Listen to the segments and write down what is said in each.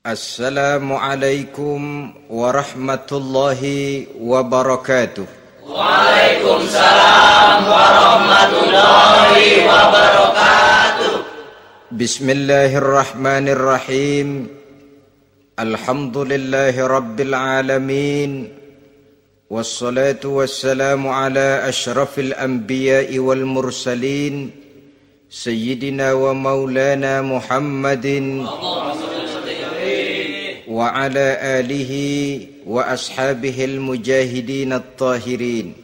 Assalamualaikum warahmatullahi wabarakatuh. Waalaikumsalam warahmatullahi wabarakatuh. Bismillahirrahmanirrahim. Alhamdulillahi rabbil alamin. Wassalatu wassalamu ala ashrafil anbiya'i wal mursalin. Sayyidina wa maulana Muhammadin wa ala alihi wa ashabihil mujahidin at-tahirin.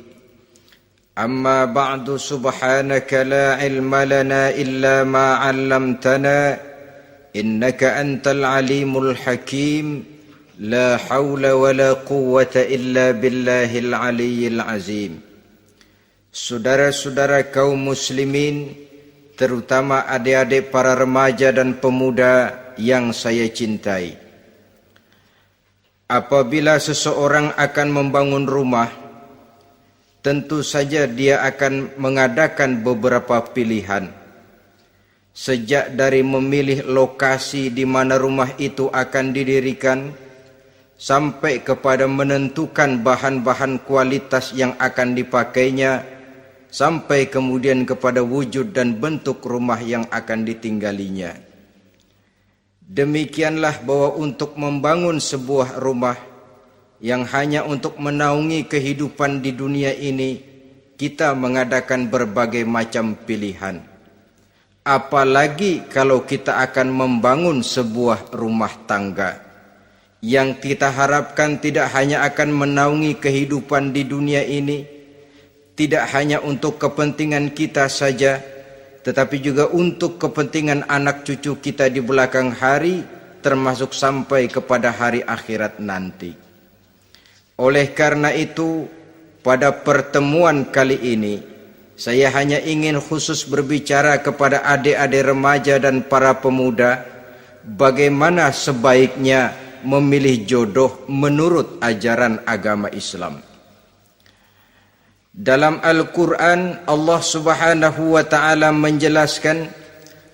Amma ba'du, subhanaka la ilma lana illa ma 'allamtana innaka antal alimul hakim. La hawla wa la quwwata illa billahil aliyyil azim. Saudara-saudara kaum muslimin, terutama adik-adik para remaja dan pemuda yang saya cintai. Apabila seseorang akan membangun rumah, tentu saja dia akan mengadakan beberapa pilihan. Sejak dari memilih lokasi di mana rumah itu akan didirikan, sampai kepada menentukan bahan-bahan kualitas yang akan dipakainya, sampai kemudian kepada wujud dan bentuk rumah yang akan ditinggalinya. Demikianlah bahwa untuk membangun sebuah rumah yang hanya untuk menaungi kehidupan di dunia ini, kita mengadakan berbagai macam pilihan. Apalagi kalau kita akan membangun sebuah rumah tangga yang kita harapkan tidak hanya akan menaungi kehidupan di dunia ini, tidak hanya untuk kepentingan kita saja, tetapi juga untuk kepentingan anak cucu kita di belakang hari, termasuk sampai kepada hari akhirat nanti. Oleh karena itu, pada pertemuan kali ini, saya hanya ingin khusus berbicara kepada adik-adik remaja dan para pemuda, bagaimana sebaiknya memilih jodoh menurut ajaran agama Islam. Dalam Al-Quran, Allah subhanahu wa ta'ala menjelaskan,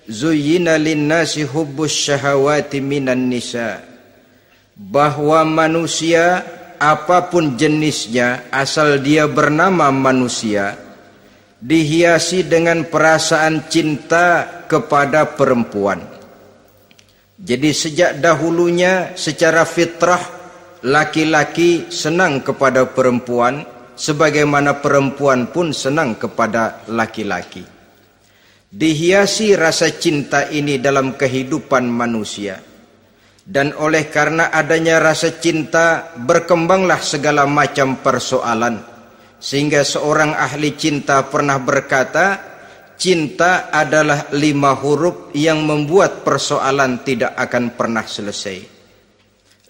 Zuyyina linnasi hubbus syahawati minan nisa, bahwa manusia apapun jenisnya, asal dia bernama manusia, dihiasi dengan perasaan cinta kepada perempuan. Jadi sejak dahulunya secara fitrah, laki-laki senang kepada perempuan, sebagaimana perempuan pun senang kepada laki-laki. Dihiasi rasa cinta ini dalam kehidupan manusia. Dan oleh karena adanya rasa cinta, berkembanglah segala macam persoalan. Sehingga seorang ahli cinta pernah berkata, cinta adalah 5 huruf yang membuat persoalan tidak akan pernah selesai.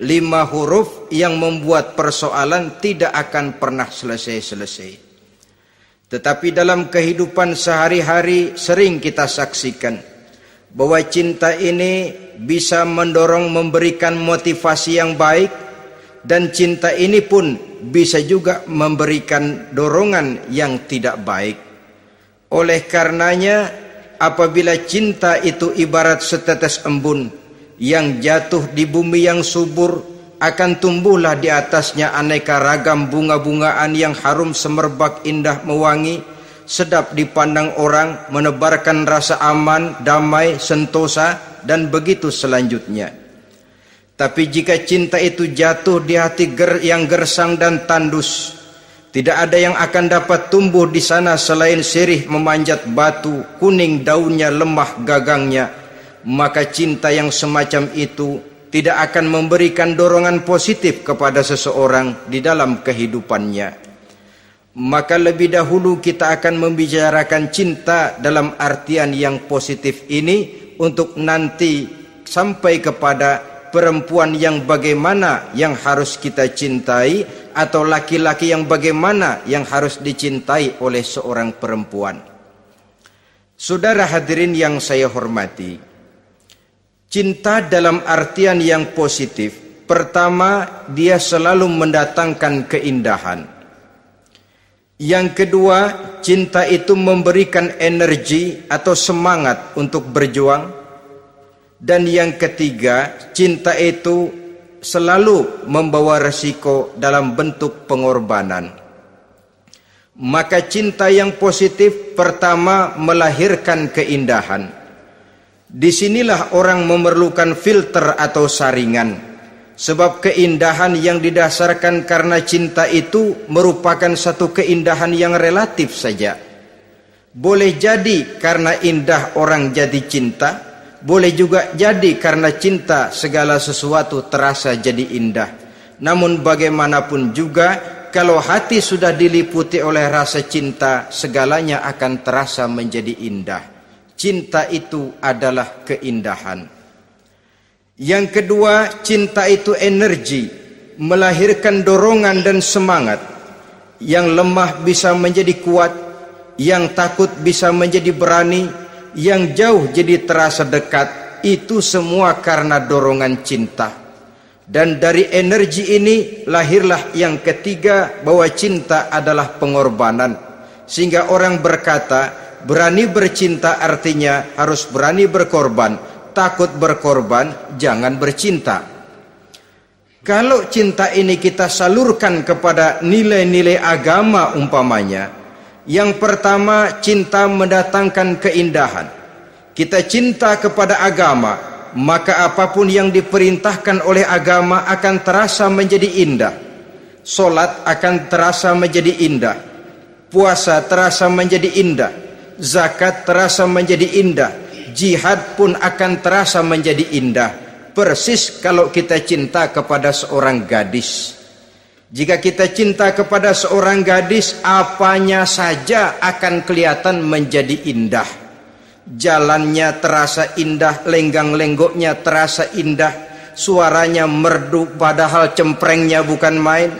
5 huruf yang membuat persoalan tidak akan pernah selesai-selesai. Tetapi dalam kehidupan sehari-hari sering kita saksikan bahwa cinta ini bisa mendorong, memberikan motivasi yang baik, dan cinta ini pun bisa juga memberikan dorongan yang tidak baik. Oleh karenanya, apabila cinta itu ibarat setetes embun yang jatuh di bumi yang subur, akan tumbuhlah di atasnya aneka ragam bunga-bungaan yang harum semerbak, indah, mewangi, sedap dipandang orang, menebarkan rasa aman, damai, sentosa, dan begitu selanjutnya. Tapi jika cinta itu jatuh di hati yang gersang dan tandus, tidak ada yang akan dapat tumbuh di sana selain sirih memanjat batu, kuning daunnya, lemah gagangnya, maka cinta yang semacam itu tidak akan memberikan dorongan positif kepada seseorang di dalam kehidupannya. Maka lebih dahulu kita akan membicarakan cinta dalam artian yang positif ini, untuk nanti sampai kepada perempuan yang bagaimana yang harus kita cintai, atau laki-laki yang bagaimana yang harus dicintai oleh seorang perempuan. Saudara hadirin yang saya hormati, cinta dalam artian yang positif, pertama, dia selalu mendatangkan keindahan. Yang kedua, cinta itu memberikan energi atau semangat untuk berjuang. Dan yang ketiga, cinta itu selalu membawa resiko dalam bentuk pengorbanan. Maka cinta yang positif pertama melahirkan keindahan. Disinilah orang memerlukan filter atau saringan. Sebab keindahan yang didasarkan karena cinta itu merupakan satu keindahan yang relatif saja. Boleh jadi karena indah orang jadi cinta, boleh juga jadi karena cinta segala sesuatu terasa jadi indah. Namun bagaimanapun juga, kalau hati sudah diliputi oleh rasa cinta, segalanya akan terasa menjadi indah. Cinta itu adalah keindahan. Yang kedua, cinta itu energi, melahirkan dorongan dan semangat. Yang lemah bisa menjadi kuat, yang takut bisa menjadi berani, yang jauh jadi terasa dekat. Itu semua karena dorongan cinta. Dan dari energi ini lahirlah yang ketiga, bahwa cinta adalah pengorbanan. Sehingga orang berkata, berani bercinta artinya harus berani berkorban. Takut berkorban, jangan bercinta. Kalau cinta ini kita salurkan kepada nilai-nilai agama umpamanya, yang pertama, cinta mendatangkan keindahan. Kita cinta kepada agama, maka apapun yang diperintahkan oleh agama akan terasa menjadi indah. Solat akan terasa menjadi indah, puasa terasa menjadi indah, zakat terasa menjadi indah, jihad pun akan terasa menjadi indah. Persis kalau kita cinta kepada seorang gadis. Jika kita cinta kepada seorang gadis, apanya saja akan kelihatan menjadi indah. Jalannya terasa indah, lenggang-lenggoknya terasa indah, suaranya merdu padahal cemprengnya bukan main.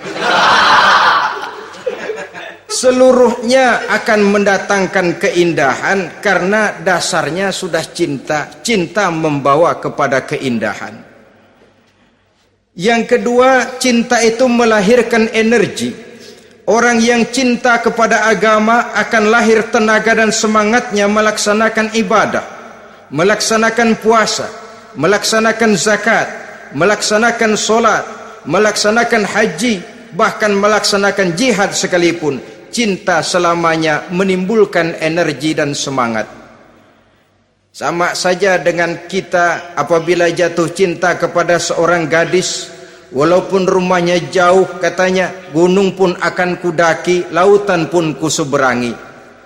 Seluruhnya akan mendatangkan keindahan karena dasarnya sudah cinta. Cinta membawa kepada keindahan. Yang kedua, cinta itu melahirkan energi. Orang yang cinta kepada agama akan lahir tenaga dan semangatnya melaksanakan ibadah, melaksanakan puasa, melaksanakan zakat, melaksanakan solat, melaksanakan haji, bahkan melaksanakan jihad sekalipun. Cinta selamanya menimbulkan energi dan semangat. Sama saja dengan kita apabila jatuh cinta kepada seorang gadis, walaupun rumahnya jauh, katanya, gunung pun akan kudaki, lautan pun kuseberangi.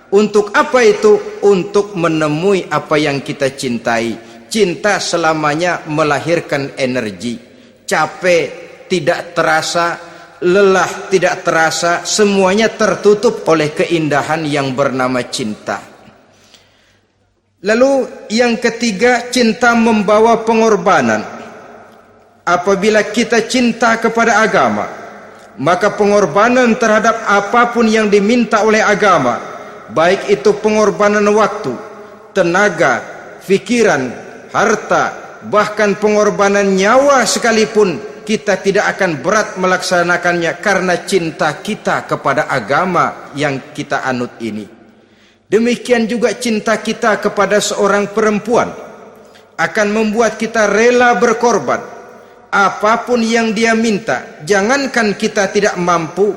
Untuk apa itu? Untuk menemui apa yang kita cintai. Cinta selamanya melahirkan energi. Capek tidak terasa, lelah tidak terasa, semuanya tertutup oleh keindahan yang bernama cinta. Lalu yang ketiga, cinta membawa pengorbanan. Apabila kita cinta kepada agama, maka pengorbanan terhadap apapun yang diminta oleh agama, baik itu pengorbanan waktu, tenaga, pikiran, harta, bahkan pengorbanan nyawa sekalipun, kita tidak akan berat melaksanakannya karena cinta kita kepada agama yang kita anut ini. Demikian juga cinta kita kepada seorang perempuan akan membuat kita rela berkorban. Apapun yang dia minta, jangankan kita tidak mampu,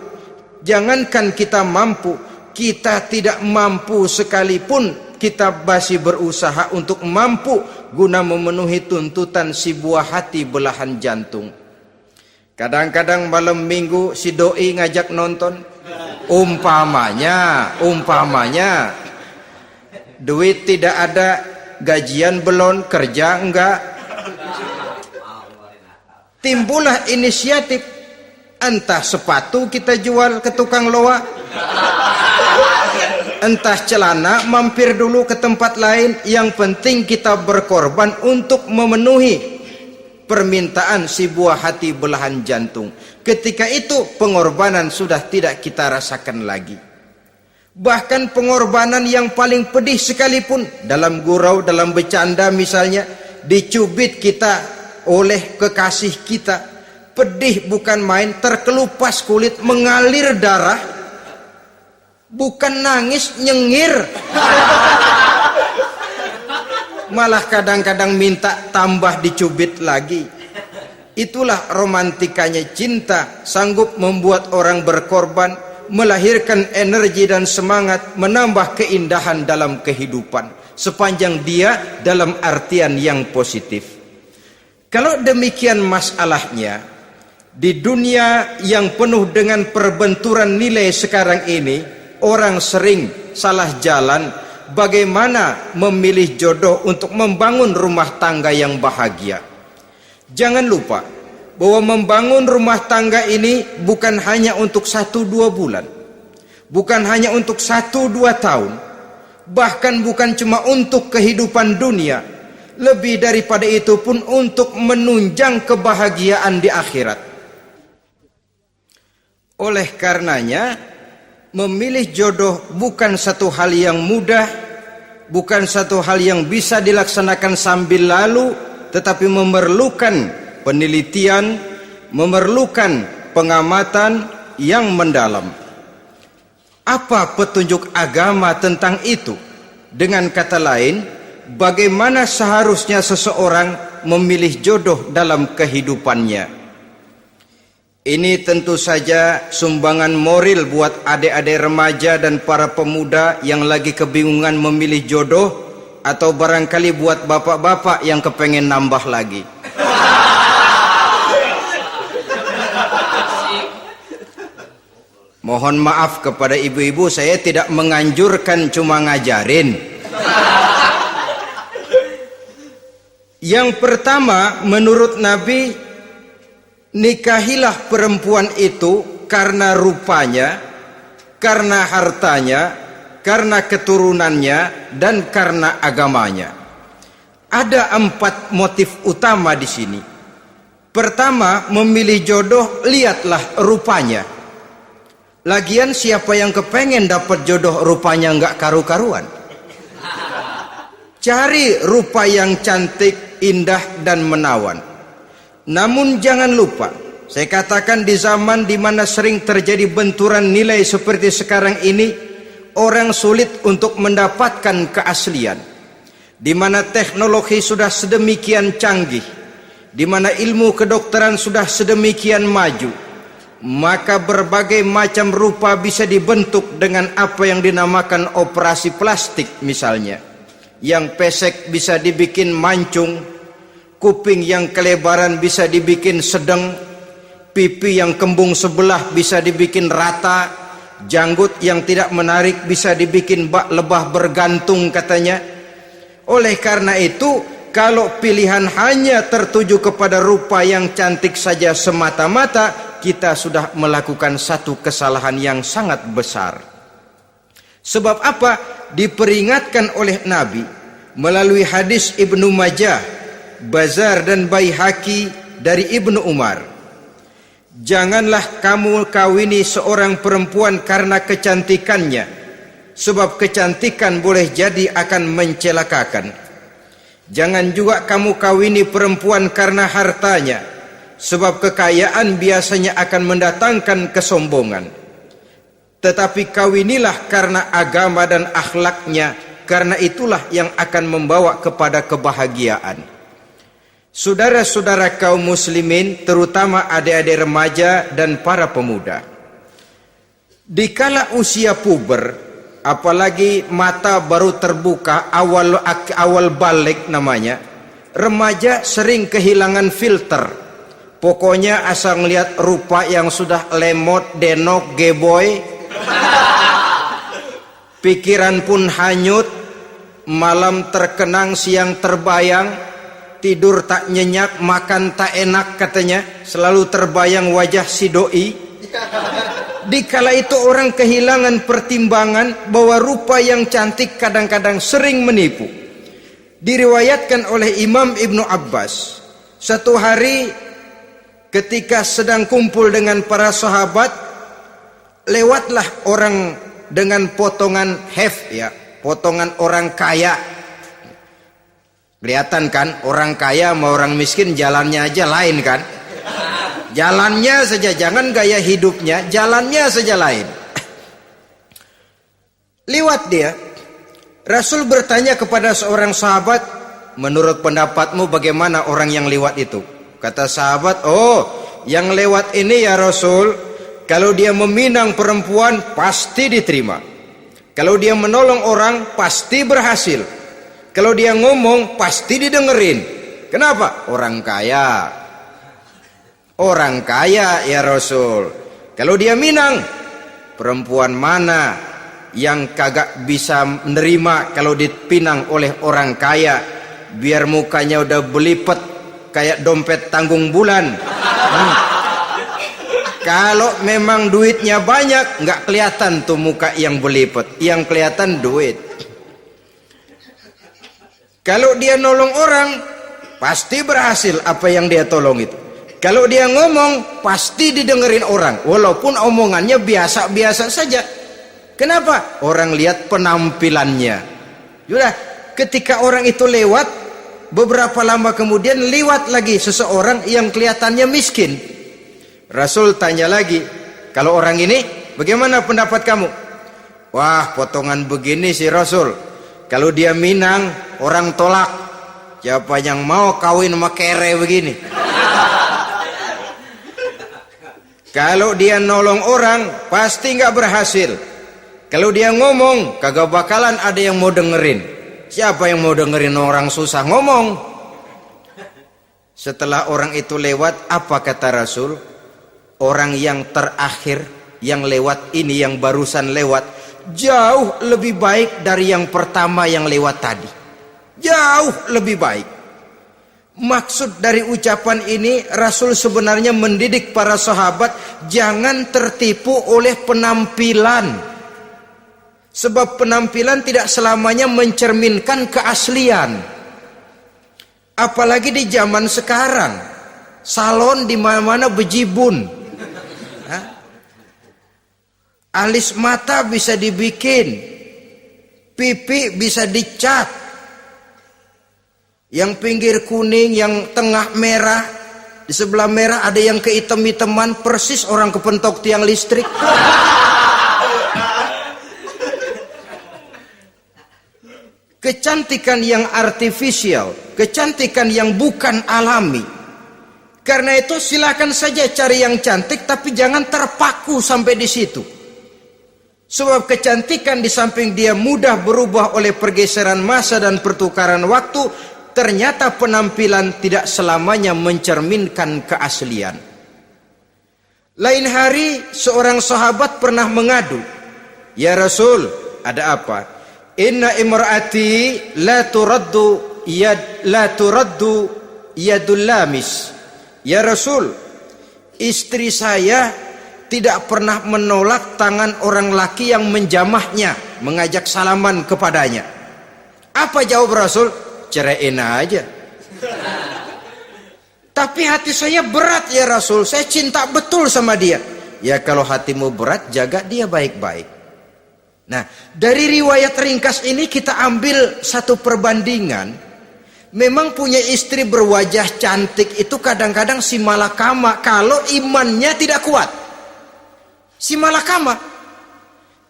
jangankan kita mampu, kita tidak mampu sekalipun, kita masih berusaha untuk mampu guna memenuhi tuntutan si buah hati belahan jantung. Kadang-kadang malam minggu si doi ngajak nonton. Umpamanya duit tidak ada, gajian belum, kerja enggak. Timbullah inisiatif, entah sepatu kita jual ke tukang loa, entah celana mampir dulu ke tempat lain. Yang penting kita berkorban untuk memenuhi permintaan si buah hati belahan jantung. Ketika itu pengorbanan sudah tidak kita rasakan lagi. Bahkan pengorbanan yang paling pedih sekalipun, dalam gurau, dalam bercanda misalnya, dicubit kita oleh kekasih kita, pedih bukan main, terkelupas kulit, mengalir darah, bukan nangis, nyengir. malah kadang-kadang minta tambah dicubit lagi. Itulah romantikanya cinta, sanggup membuat orang berkorban, melahirkan energi dan semangat, menambah keindahan dalam kehidupan, sepanjang dia dalam artian yang positif. Kalau demikian masalahnya, di dunia yang penuh dengan perbenturan nilai sekarang ini, orang sering salah jalan bagaimana memilih jodoh untuk membangun rumah tangga yang bahagia. Jangan lupa bahwa membangun rumah tangga ini bukan hanya untuk 1-2 bulan, bukan hanya untuk 1-2 tahun, bahkan bukan cuma untuk kehidupan dunia, lebih daripada itu pun untuk menunjang kebahagiaan di akhirat. Oleh karenanya, memilih jodoh bukan satu hal yang mudah, bukan satu hal yang bisa dilaksanakan sambil lalu, tetapi memerlukan penelitian, memerlukan pengamatan yang mendalam. Apa petunjuk agama tentang itu? Dengan kata lain, bagaimana seharusnya seseorang memilih jodoh dalam kehidupannya? Ini tentu saja sumbangan moral buat adik-adik remaja dan para pemuda yang lagi kebingungan memilih jodoh, atau barangkali buat bapak-bapak yang kepengen nambah lagi. Mohon maaf kepada ibu-ibu, saya tidak menganjurkan, cuma ngajarin. Yang pertama, menurut Nabi, nikahilah perempuan itu karena rupanya, karena hartanya, karena keturunannya, dan karena agamanya. Ada 4 motif utama di sini. Pertama, memilih jodoh, lihatlah rupanya. Lagian siapa yang kepengen dapat jodoh rupanya nggak karu-karuan? Cari rupa yang cantik, indah, dan menawan. Namun jangan lupa, saya katakan di zaman di mana sering terjadi benturan nilai seperti sekarang ini, orang sulit untuk mendapatkan keaslian. Di mana teknologi sudah sedemikian canggih, di mana ilmu kedokteran sudah sedemikian maju, maka berbagai macam rupa bisa dibentuk dengan apa yang dinamakan operasi plastik misalnya. Yang pesek bisa dibikin mancung, kuping yang kelebaran bisa dibikin sedang, pipi yang kembung sebelah bisa dibikin rata, janggut yang tidak menarik bisa dibikin bak lebah bergantung katanya. Oleh karena itu, kalau pilihan hanya tertuju kepada rupa yang cantik saja semata-mata, kita sudah melakukan satu kesalahan yang sangat besar. Sebab apa? Diperingatkan oleh Nabi melalui hadis Ibnu Majah, Bazar dan Baihaqi dari Ibnu Umar. Janganlah kamu kawini seorang perempuan karena kecantikannya, sebab kecantikan boleh jadi akan mencelakakan. Jangan juga kamu kawini perempuan karena hartanya, sebab kekayaan biasanya akan mendatangkan kesombongan. Tetapi kawinilah karena agama dan akhlaknya, karena itulah yang akan membawa kepada kebahagiaan. Saudara-saudara kaum muslimin, terutama adik-adik remaja dan para pemuda, dikala usia puber, apalagi mata baru terbuka, awal balik namanya, remaja sering kehilangan filter. Pokoknya asal ngelihat rupa yang sudah lemot, denok, geboy, pikiran pun hanyut, malam terkenang, siang terbayang, tidur tak nyenyak, makan tak enak katanya, selalu terbayang wajah si doi. Dikala itu orang kehilangan pertimbangan bahwa rupa yang cantik kadang-kadang sering menipu. Diriwayatkan oleh Imam Ibnu Abbas, satu hari ketika sedang kumpul dengan para sahabat, lewatlah orang dengan potongan potongan orang kaya. Kelihatan kan, orang kaya sama orang miskin jalannya aja lain kan? Jalannya saja, jangan gaya hidupnya, jalannya saja lain. Lewat dia, Rasul bertanya kepada seorang sahabat, menurut pendapatmu bagaimana orang yang lewat itu? Kata sahabat, oh, yang lewat ini ya Rasul, kalau dia meminang perempuan pasti diterima. Kalau dia menolong orang pasti berhasil. Kalau dia ngomong pasti didengerin. Kenapa? Orang kaya. Orang kaya ya Rasul. Kalau dia minang, perempuan mana yang kagak bisa menerima kalau dipinang oleh orang kaya? Biar mukanya udah belipet kayak dompet tanggung bulan. Kalau memang duitnya banyak, nggak kelihatan tuh muka yang belipet, yang kelihatan duit. Kalau dia nolong orang, pasti berhasil apa yang dia tolong itu. Kalau dia ngomong, pasti didengerin orang, walaupun omongannya biasa-biasa saja. Kenapa? Orang lihat penampilannya. Sudah, ketika orang itu lewat, beberapa lama kemudian lewat lagi seseorang yang kelihatannya miskin. Rasul tanya lagi, kalau orang ini bagaimana pendapat kamu? Wah, potongan begini sih Rasul, kalau dia minang orang tolak. Siapa yang mau kawin sama kere begini? Kalau dia nolong orang pasti nggak berhasil. Kalau dia ngomong kagak bakalan ada yang mau dengerin. Siapa yang mau dengerin orang susah ngomong? Setelah orang itu lewat, apa kata Rasul? Orang yang terakhir yang lewat ini, yang barusan lewat, jauh lebih baik dari yang pertama yang lewat tadi. Jauh lebih baik. Maksud dari ucapan ini, Rasul sebenarnya mendidik para sahabat jangan tertipu oleh penampilan. Sebab penampilan tidak selamanya mencerminkan keaslian. Apalagi di zaman sekarang, salon di mana-mana bejibun. Alis mata bisa dibikin, pipi bisa dicat, yang pinggir kuning, yang tengah merah, di sebelah merah ada yang kehitam-hitaman, persis orang kepentok tiang listrik. Kecantikan yang artifisial, kecantikan yang bukan alami. Karena itu silakan saja cari yang cantik, tapi jangan terpaku sampai di situ. Sebab kecantikan di samping dia mudah berubah oleh pergeseran masa dan pertukaran waktu, ternyata penampilan tidak selamanya mencerminkan keaslian. Lain hari seorang sahabat pernah mengadu, "Ya Rasul, ada apa? Inna imraati la turaddu yadul lamis." Ya Rasul, istri saya tidak pernah menolak tangan orang laki yang menjamahnya, mengajak salaman kepadanya. Apa jawab Rasul? Ceraiin aja. Tapi hati saya berat ya Rasul, saya cinta betul sama dia. Ya kalau hatimu berat, jaga dia baik-baik. Nah, dari riwayat ringkas ini kita ambil satu perbandingan. Memang punya istri berwajah cantik itu kadang-kadang si malakama kalau imannya tidak kuat. Si malakama,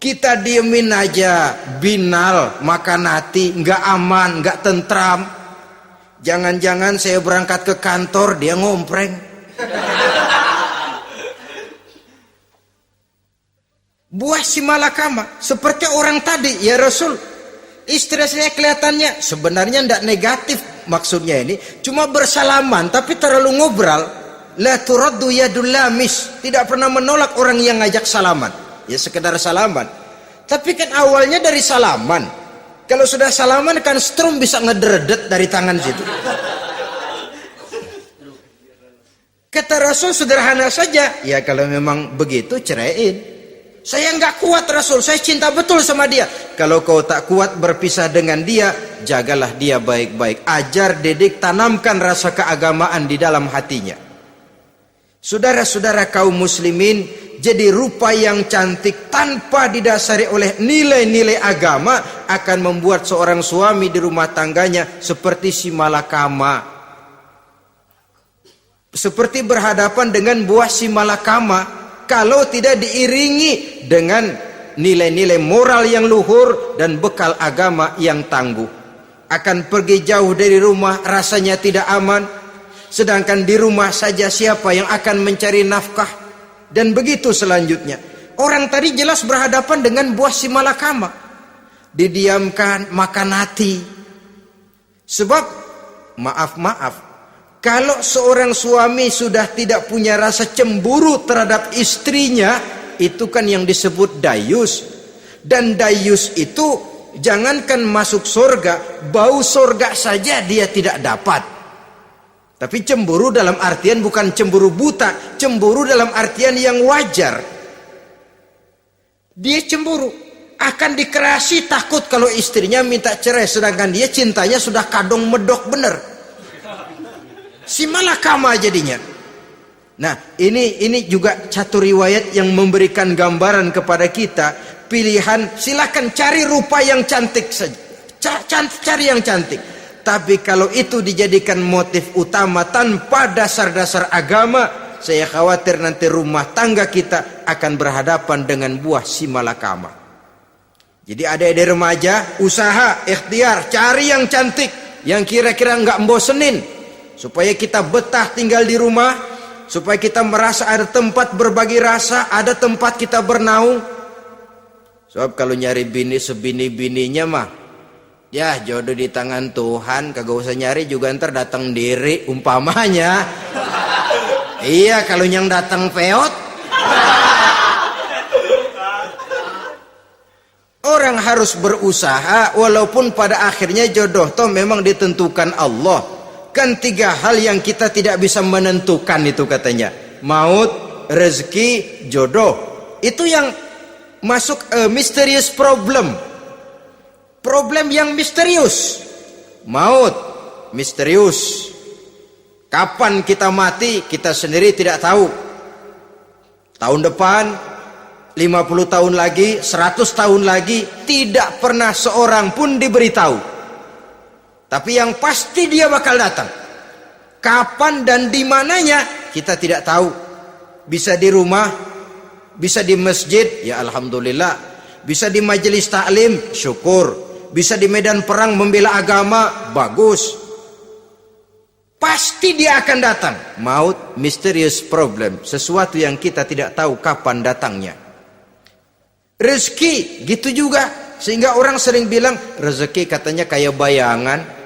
kita diemin aja, binal, makan hati, nggak aman, nggak tentram. Jangan-jangan saya berangkat ke kantor, dia ngompreng. Buah si malakama, seperti orang tadi, ya Rasul, istri saya kelihatannya sebenarnya tidak negatif maksudnya ini, cuma bersalaman, tapi terlalu ngobrol. La turaddu yadul lamis, tidak pernah menolak orang yang ngajak salaman. Ya sekedar salaman. Tapi kan awalnya dari salaman. Kalau sudah salaman kan strum bisa ngederdet dari tangan situ. Kata Rasul sederhana saja, ya kalau memang begitu ceraiin. Saya nggak kuat Rasul, saya cinta betul sama dia. Kalau kau tak kuat berpisah dengan dia, jagalah dia baik-baik. Ajar, didik, tanamkan rasa keagamaan di dalam hatinya. Saudara-saudara kaum muslimin, jadi rupa yang cantik tanpa didasari oleh nilai-nilai agama akan membuat seorang suami di rumah tangganya seperti si malakama. Seperti berhadapan dengan buah si malakama kalau tidak diiringi dengan nilai-nilai moral yang luhur dan bekal agama yang tangguh. akan pergi jauh dari rumah rasanya tidak aman, sedangkan di rumah saja siapa yang akan mencari nafkah, dan begitu selanjutnya. Orang tadi jelas berhadapan dengan buah si malakama, didiamkan, makan hati. Sebab maaf, kalau seorang suami sudah tidak punya rasa cemburu terhadap istrinya, itu kan yang disebut dayus. Dan dayus itu jangankan masuk surga, bau surga saja dia tidak dapat. Tapi cemburu dalam artian bukan cemburu buta, cemburu dalam artian yang wajar. Dia cemburu, akan dikerasi, takut kalau istrinya minta cerai, sedangkan dia cintanya sudah kadung medok bener. Si malakama jadinya. Nah, ini juga satu riwayat yang memberikan gambaran kepada kita. Pilihan, silakan cari rupa yang cantik saja, cari yang cantik. Tapi kalau itu dijadikan motif utama tanpa dasar-dasar agama, saya khawatir nanti rumah tangga kita akan berhadapan dengan buah si malakama. Jadi adik-adik remaja, usaha, ikhtiar, cari yang cantik, yang kira-kira nggak membosenin, supaya kita betah tinggal di rumah, supaya kita merasa ada tempat berbagi rasa, ada tempat kita bernaung. Sebab kalau nyari bini sebini-bininya mah, ya jodoh di tangan Tuhan, kagak usah nyari juga ntar datang diri umpamanya. Iya, kalau yang datang peot. Orang harus berusaha, walaupun pada akhirnya jodoh toh memang ditentukan Allah. Kan 3 hal yang kita tidak bisa menentukan itu katanya. Maut, rezeki, jodoh. Itu yang masuk mysterious problem. Problem yang misterius. Maut, misterius. Kapan kita mati, kita sendiri tidak tahu. Tahun depan, 50 tahun lagi, 100 tahun lagi, tidak pernah seorang pun diberitahu. Tapi yang pasti dia bakal datang. Kapan dan di mananya, kita tidak tahu. Bisa di rumah, bisa di masjid, ya alhamdulillah. Bisa di majelis taklim, syukur. Bisa di medan perang membela agama, bagus. Pasti dia akan datang. Maut, mysterious problem, sesuatu yang kita tidak tahu kapan datangnya. Rezeki gitu juga, sehingga orang sering bilang rezeki katanya kayak bayangan.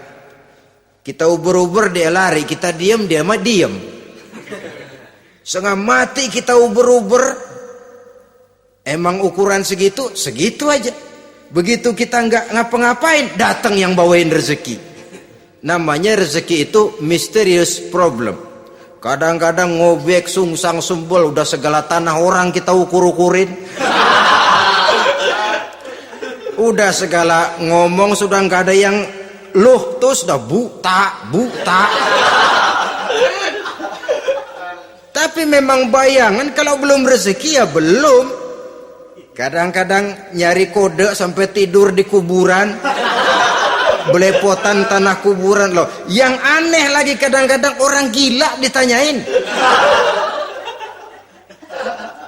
Kita uber-uber dia lari, kita diam dia mah diam. Setengah mati kita uber-uber, emang ukuran segitu aja. Begitu kita nggak ngapa-ngapain, datang yang bawain rezeki. Namanya rezeki itu mysterious problem. Kadang-kadang ngobek sungsang sumbul, udah segala tanah orang kita ukur-ukurin. Udah segala ngomong sudah nggak ada yang loh, tuh sudah buta. Tapi memang bayangan, kalau belum rezeki ya belum. Kadang-kadang nyari kode sampai tidur di kuburan, belepotan tanah kuburan loh. Yang aneh lagi kadang-kadang orang gila ditanyain.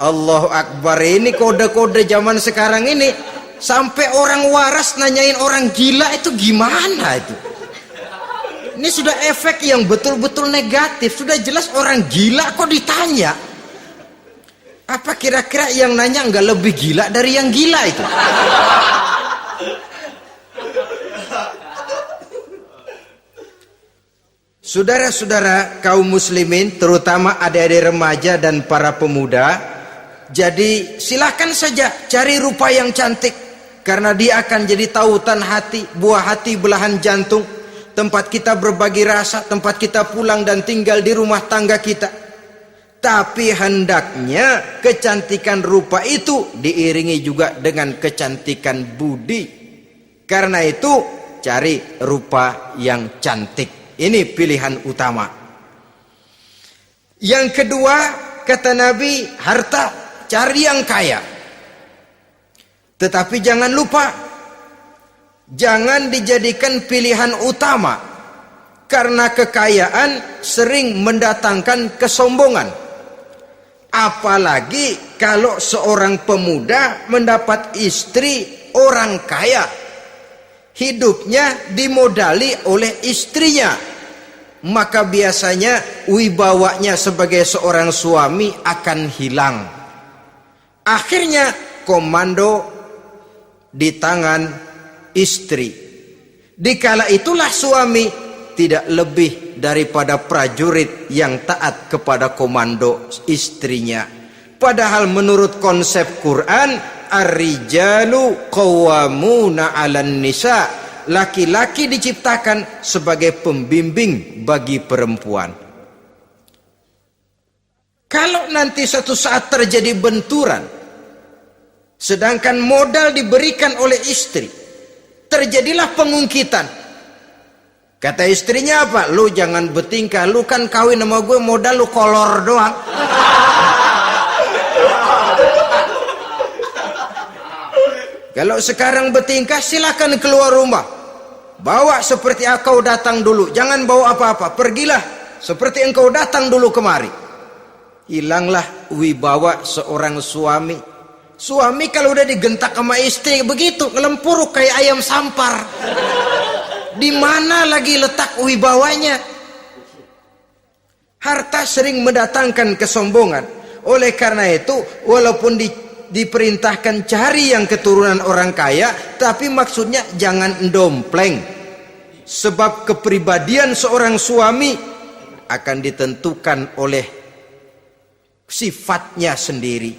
Allahu Akbar, ini kode-kode zaman sekarang ini. Sampai orang waras nanyain orang gila, itu gimana itu? Ini sudah efek yang betul-betul negatif. Sudah jelas orang gila kok ditanya. Apa kira-kira yang nanya nggak lebih gila dari yang gila itu? Saudara-saudara kaum muslimin, terutama adik-adik remaja dan para pemuda, jadi silakan saja cari rupa yang cantik, karena dia akan jadi tautan hati, buah hati belahan jantung, tempat kita berbagi rasa, tempat kita pulang dan tinggal di rumah tangga kita. Tapi hendaknya kecantikan rupa itu diiringi juga dengan kecantikan budi. Karena itu cari rupa yang cantik. Ini pilihan utama. Yang kedua, kata Nabi, harta, cari yang kaya. Tetapi jangan lupa, jangan dijadikan pilihan utama, karena kekayaan sering mendatangkan kesombongan. Apalagi kalau seorang pemuda mendapat istri orang kaya. hidupnya dimodali oleh istrinya, maka biasanya wibawanya sebagai seorang suami akan hilang. Akhirnya komando di tangan istri. Dikala itulah suami tidak lebih daripada prajurit yang taat kepada komando istrinya. Padahal menurut konsep Quran, ar-rijalu qawwamuna 'alan nisa, laki-laki diciptakan sebagai pembimbing bagi perempuan. Kalau nanti suatu saat terjadi benturan, sedangkan modal diberikan oleh istri, terjadilah pengungkitan. Kata istrinya apa? Lu jangan bertingkah, lu kan kawin sama gue, modal lu kolor doang. Kalau sekarang bertingkah, silakan keluar rumah. Bawa seperti engkau datang dulu, jangan bawa apa-apa. Pergilah seperti engkau datang dulu kemari. Hilanglah wibawa seorang suami. Suami kalau udah digentak sama istri begitu, ngelempuruk kayak ayam sampar. Di mana lagi letak wibawanya? Harta sering mendatangkan kesombongan. Oleh karena itu, walaupun diperintahkan cari yang keturunan orang kaya, tapi maksudnya jangan dompleng. Sebab kepribadian seorang suami akan ditentukan oleh sifatnya sendiri.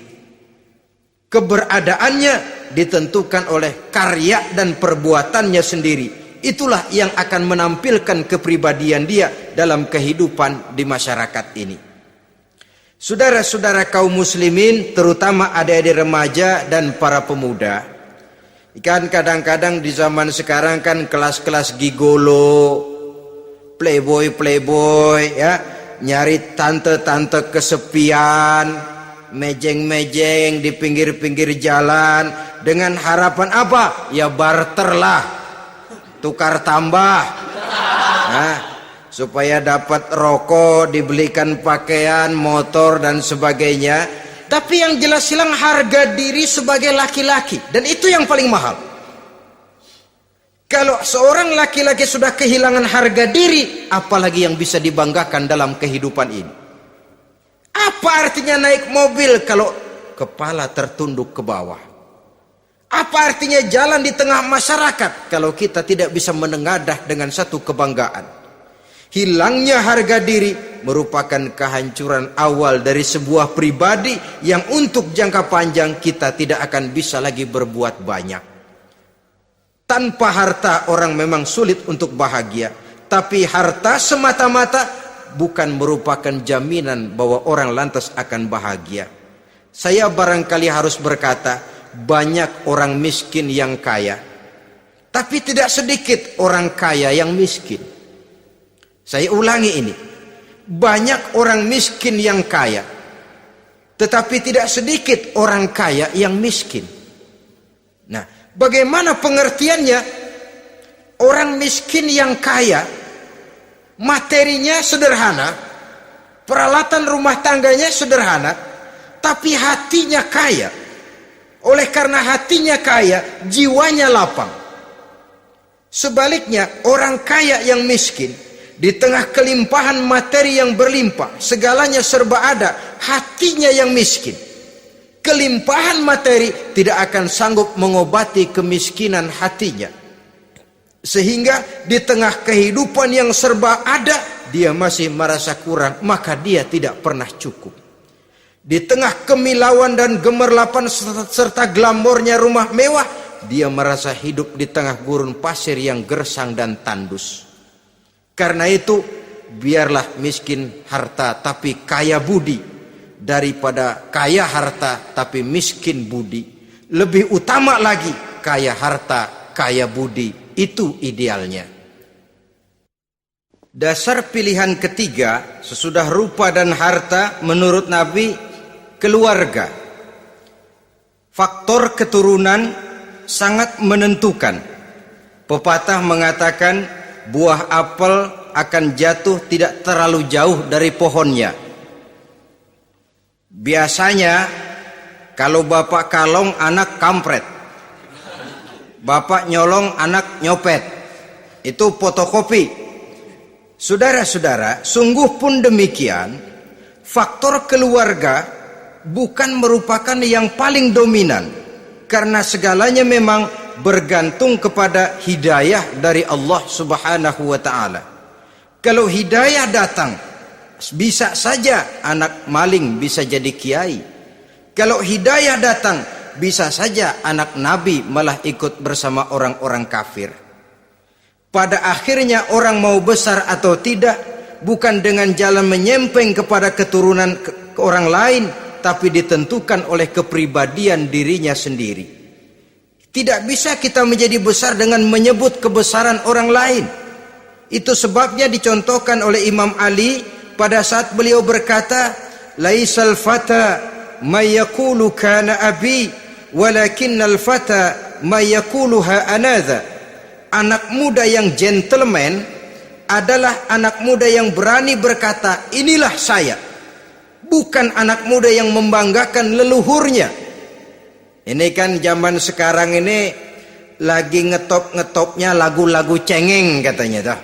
Keberadaannya ditentukan oleh karya dan perbuatannya sendiri. Itulah yang akan menampilkan kepribadian dia dalam kehidupan di masyarakat ini. Saudara-saudara kaum muslimin, terutama adik-adik remaja dan para pemuda, kan kadang-kadang di zaman sekarang kan kelas-kelas gigolo, playboy ya, nyari tante-tante kesepian, mejeng-mejeng di pinggir-pinggir jalan dengan harapan apa? Ya barter lah, tukar tambah. Nah, supaya dapat rokok, dibelikan pakaian, motor dan sebagainya. Tapi yang jelas hilang harga diri sebagai laki-laki, dan itu yang paling mahal. Kalau seorang laki-laki sudah kehilangan harga diri, apalagi yang bisa dibanggakan dalam kehidupan ini? Apa artinya naik mobil kalau kepala tertunduk ke bawah? Apa artinya jalan di tengah masyarakat kalau kita tidak bisa menengadah dengan satu kebanggaan? Hilangnya harga diri merupakan kehancuran awal dari sebuah pribadi yang untuk jangka panjang kita tidak akan bisa lagi berbuat banyak. Tanpa harta orang memang sulit untuk bahagia, tapi harta semata-mata bukan merupakan jaminan bahwa orang lantas akan bahagia. Saya barangkali harus berkata, banyak orang miskin yang kaya, tapi tidak sedikit orang kaya yang miskin. Saya ulangi ini, banyak orang miskin yang kaya, tetapi tidak sedikit orang kaya yang miskin. Nah, bagaimana pengertiannya? Orang miskin yang kaya, materinya sederhana, peralatan rumah tangganya sederhana, tapi hatinya kaya. Oleh karena hatinya kaya, jiwanya lapang. Sebaliknya, orang kaya yang miskin, di tengah kelimpahan materi yang berlimpah, segalanya serba ada, hatinya yang miskin. Kelimpahan materi tidak akan sanggup mengobati kemiskinan hatinya. Sehingga di tengah kehidupan yang serba ada, dia masih merasa kurang, maka dia tidak pernah cukup. Di tengah kemilauan dan gemerlapan serta glamornya rumah mewah, dia merasa hidup di tengah gurun pasir yang gersang dan tandus. Karena itu, biarlah miskin harta tapi kaya budi, daripada kaya harta tapi miskin budi. Lebih utama lagi kaya harta, kaya budi. Itu idealnya. Dasar pilihan ketiga sesudah rupa dan harta menurut Nabi, keluarga. Faktor keturunan sangat menentukan. Pepatah mengatakan, buah apel akan jatuh tidak terlalu jauh dari pohonnya. Biasanya kalau bapak kalong, anak kampret. Bapak nyolong, anak nyopet. Itu fotokopi. Saudara-saudara, sungguh pun demikian, faktor keluarga bukan merupakan yang paling dominan, karena segalanya memang bergantung kepada hidayah dari Allah Subhanahu wa ta'ala. Kalau hidayah datang, bisa saja anak maling bisa jadi kiai. Kalau hidayah datang, bisa saja anak Nabi malah ikut bersama orang-orang kafir. Pada akhirnya orang mau besar atau tidak bukan dengan jalan menyempeng kepada keturunan orang lain, tapi ditentukan oleh kepribadian dirinya sendiri. Tidak bisa kita menjadi besar dengan menyebut kebesaran orang lain. Itu sebabnya dicontohkan oleh Imam Ali pada saat beliau berkata, laisal fata may yaqulu kana abi walakinnal fata may yaquluha anadha. Anak muda yang gentleman adalah anak muda yang berani berkata, inilah saya. Bukan anak muda yang membanggakan leluhurnya. Ini kan zaman sekarang ini lagi ngetop-ngetopnya lagu-lagu cengeng katanya dah.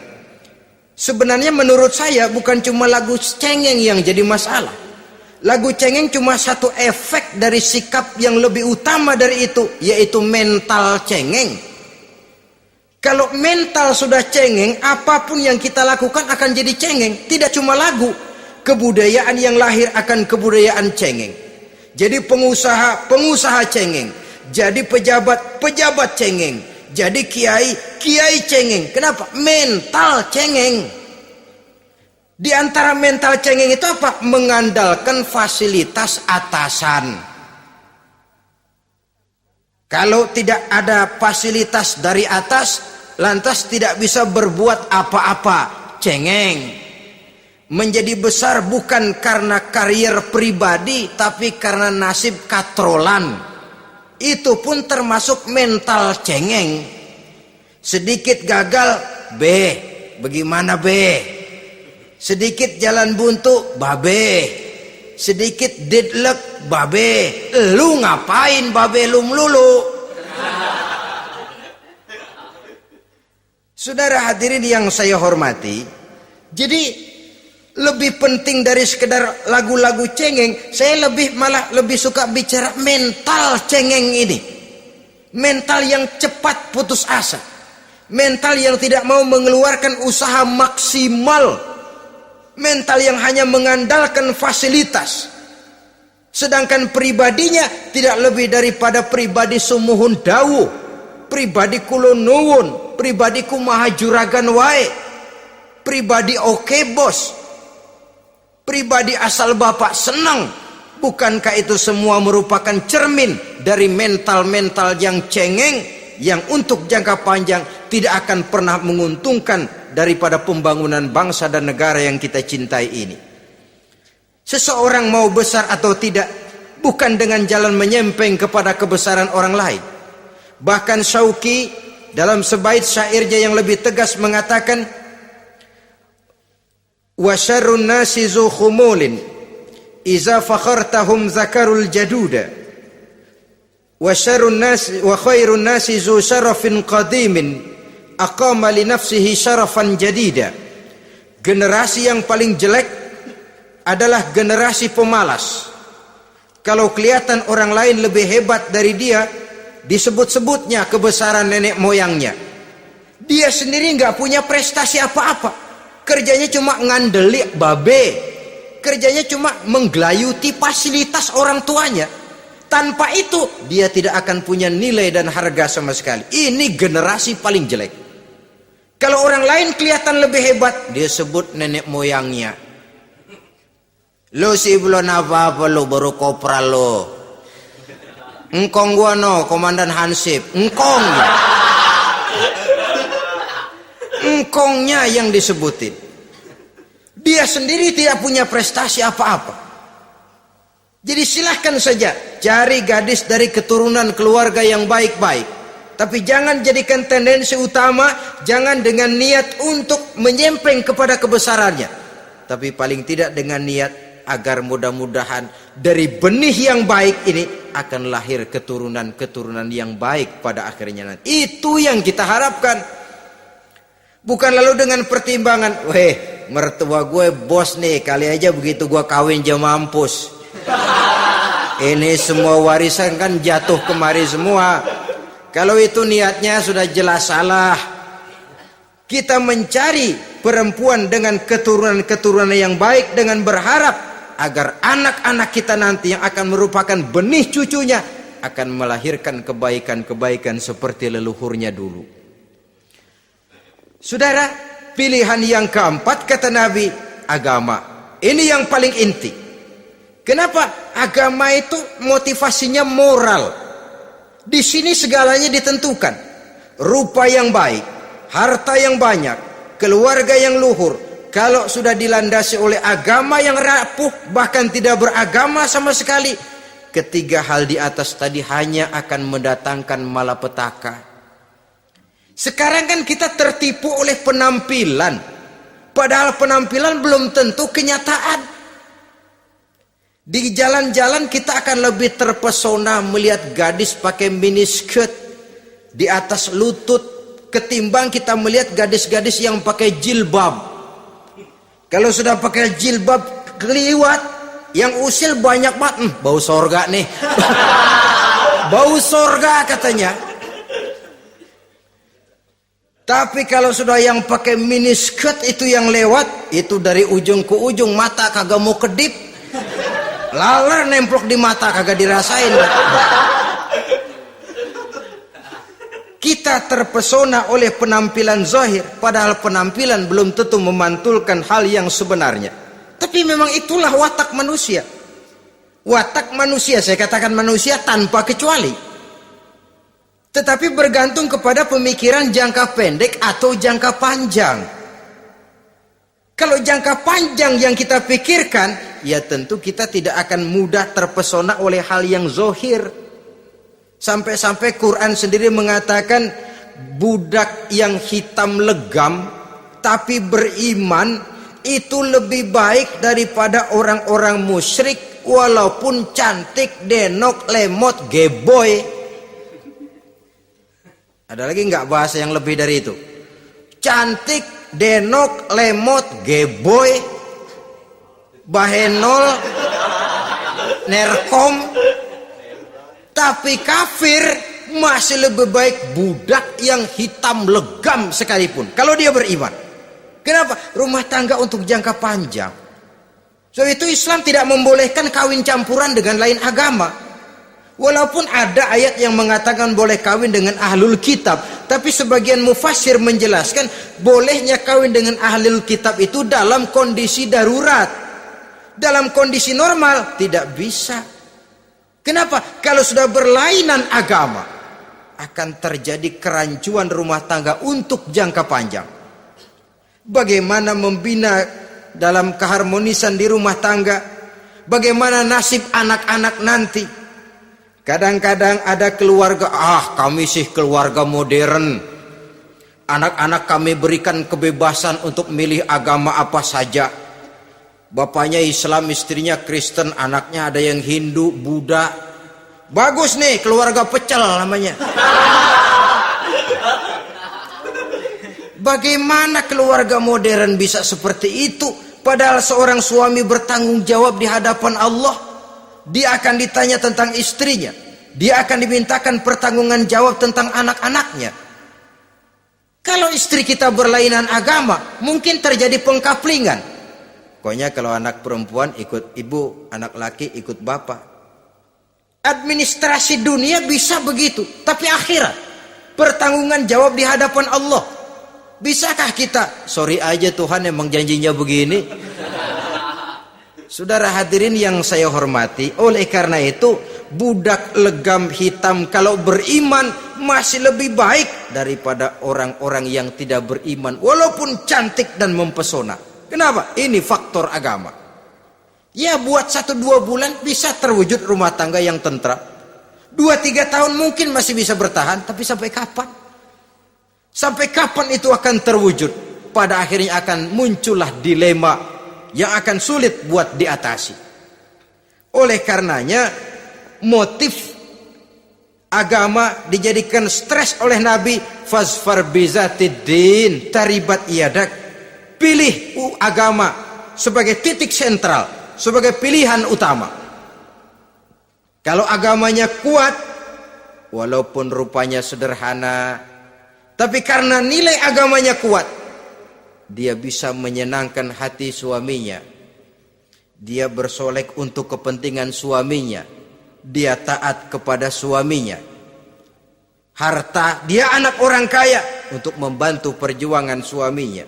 Sebenarnya menurut saya bukan cuma lagu cengeng yang jadi masalah. Lagu cengeng cuma satu efek dari sikap yang lebih utama dari itu, yaitu mental cengeng. Kalau mental sudah cengeng, apapun yang kita lakukan akan jadi cengeng. Tidak cuma lagu, kebudayaan yang lahir akan kebudayaan cengeng. Jadi pengusaha cengeng, jadi pejabat cengeng, jadi kiai cengeng. Kenapa? Mental cengeng. Di antara mental cengeng itu apa? Mengandalkan fasilitas atasan. Kalau tidak ada fasilitas dari atas, lantas tidak bisa berbuat apa-apa. Cengeng. Menjadi besar bukan karena karier pribadi, tapi karena nasib katrolan. Itu pun termasuk mental cengeng. Sedikit gagal, bagaimana sedikit jalan buntu, sedikit deadlock, lu ngapain lu melulu? Saudara hadirin yang saya hormati, jadi lebih penting dari sekedar lagu-lagu cengeng, saya malah lebih suka bicara mental cengeng ini. Mental yang cepat putus asa. Mental yang tidak mau mengeluarkan usaha maksimal. Mental yang hanya mengandalkan fasilitas. Sedangkan pribadinya tidak lebih daripada pribadi sumuhun dawuh, pribadi kulo nuwun, pribadiku maha juragan wae, pribadi oke bos, pribadi asal bapak senang. Bukankah itu semua merupakan cermin dari mental-mental yang cengeng, yang untuk jangka panjang tidak akan pernah menguntungkan daripada pembangunan bangsa dan negara yang kita cintai ini. Seseorang mau besar atau tidak bukan dengan jalan menyempeng kepada kebesaran orang lain. Bahkan Syauqi dalam sebait syairnya yang lebih tegas mengatakan, wa syarrun nasi zu khumulin iza fakhartahum zakarul jaduda wa syarrun nasi wa khairun nasi zu syarafin qadimin aqama li nafsihi syarafan jadida. Generasi yang paling jelek adalah generasi pemalas. Kalau kelihatan orang lain lebih hebat dari dia, disebut-sebutnya kebesaran nenek moyangnya. Dia sendiri nggak punya prestasi apa-apa. Kerjanya cuma ngandeli kerjanya cuma menggelayuti fasilitas orang tuanya. Tanpa itu dia tidak akan punya nilai dan harga sama sekali. Ini generasi paling jelek. Kalau orang lain kelihatan lebih hebat, dia sebut nenek moyangnya. Lo sih belum apa-apa, lo baru kopral lo. Engkong gua no, komandan Hansip. Engkongnya yang disebutin. Dia sendiri tidak punya prestasi apa-apa. Jadi silahkan saja cari gadis dari keturunan keluarga yang baik-baik. Tapi jangan jadikan tendensi utama, jangan dengan niat untuk menyempeng kepada kebesarannya. Tapi paling tidak dengan niat agar mudah-mudahan dari benih yang baik ini akan lahir keturunan-keturunan yang baik pada akhirnya nanti. Itu yang kita harapkan. Bukan lalu dengan pertimbangan, weh, mertua gue bos nih, kali aja begitu gue kawin aja mampus. Ini semua warisan kan jatuh kemari semua. Kalau itu niatnya sudah jelas salah. Kita mencari perempuan dengan keturunan-keturunan yang baik dengan berharap agar anak-anak kita nanti yang akan merupakan benih cucunya akan melahirkan kebaikan-kebaikan seperti leluhurnya dulu. Saudara, pilihan yang keempat kata Nabi, agama. Ini yang paling inti. Kenapa? Agama itu motivasinya moral. Di sini segalanya ditentukan. Rupa yang baik, harta yang banyak, keluarga yang luhur. Kalau sudah dilandasi oleh agama yang rapuh, bahkan tidak beragama sama sekali, ketiga hal di atas tadi hanya akan mendatangkan malapetaka. Sekarang kan kita tertipu oleh penampilan, padahal penampilan belum tentu kenyataan. Di jalan-jalan kita akan lebih terpesona melihat gadis pakai miniskirt di atas lutut ketimbang kita melihat gadis-gadis yang pakai jilbab. Kalau sudah pakai jilbab keliwat, yang usil banyak banget, bau sorga nih. Bau sorga katanya. Tapi kalau sudah yang pakai miniskirt itu yang lewat, itu dari ujung ke ujung mata kagak mau kedip. Laler nemplok di mata kagak dirasain. Kita terpesona oleh penampilan zahir, padahal penampilan belum tentu memantulkan hal yang sebenarnya. Tapi memang itulah watak manusia. Watak manusia, saya katakan manusia tanpa kecuali. Tetapi bergantung kepada pemikiran jangka pendek atau jangka panjang. Kalau jangka panjang yang kita pikirkan, ya tentu kita tidak akan mudah terpesona oleh hal yang zahir. Sampai-sampai Quran sendiri mengatakan budak yang hitam legam tapi beriman itu lebih baik daripada orang-orang musyrik walaupun cantik, denok, lemot, geboy. Ada lagi nggak bahasa yang lebih dari itu? Cantik, denok, lemot, geboy, bahenol, nerkom. Tapi kafir masih lebih baik budak yang hitam legam sekalipun kalau dia beriman. Kenapa? Rumah tangga untuk jangka panjang. So itu Islam tidak membolehkan kawin campuran dengan lain agama. Walaupun ada ayat yang mengatakan boleh kawin dengan ahlul kitab, tapi sebagian mufassir menjelaskan bolehnya kawin dengan ahlul kitab itu dalam kondisi darurat. Dalam kondisi normal tidak bisa. Kenapa? Kalau sudah berlainan agama, akan terjadi kerancuan rumah tangga untuk jangka panjang. Bagaimana membina dalam keharmonisan di rumah tangga? Bagaimana nasib anak-anak nanti? Kadang-kadang ada keluarga, kami sih keluarga modern. Anak-anak kami berikan kebebasan untuk milih agama apa saja. Bapaknya Islam, istrinya Kristen, anaknya ada yang Hindu, Buddha. Bagus nih, keluarga pecel namanya. Bagaimana keluarga modern bisa seperti itu? Padahal seorang suami bertanggung jawab di hadapan Allah. Dia akan ditanya tentang istrinya. Dia akan dimintakan pertanggungan jawab tentang anak-anaknya. Kalau istri kita berlainan agama, mungkin terjadi pengkaplingan. Pokoknya kalau anak perempuan ikut ibu, anak laki ikut bapak. Administrasi dunia bisa begitu, tapi akhirat pertanggungan jawab di hadapan Allah. Bisakah kita? Sorry aja Tuhan emang janjinya begini. Saudara hadirin yang saya hormati, oleh karena itu budak legam hitam kalau beriman masih lebih baik daripada orang-orang yang tidak beriman walaupun cantik dan mempesona. Kenapa? Ini faktor agama. Ya buat 1-2 bulan bisa terwujud rumah tangga yang tentram. 2-3 tahun mungkin masih bisa bertahan, tapi sampai kapan? Sampai kapan itu akan terwujud? Pada akhirnya akan muncullah dilema yang akan sulit buat diatasi. Oleh karenanya motif agama dijadikan stres oleh Nabi. Fasfar bizatiddin taribat yadak. Pilih agama sebagai titik sentral, sebagai pilihan utama. Kalau agamanya kuat, walaupun rupanya sederhana, tapi karena nilai agamanya kuat, dia bisa menyenangkan hati suaminya. Dia bersolek untuk kepentingan suaminya. Dia taat kepada suaminya. Harta, dia anak orang kaya untuk membantu perjuangan suaminya.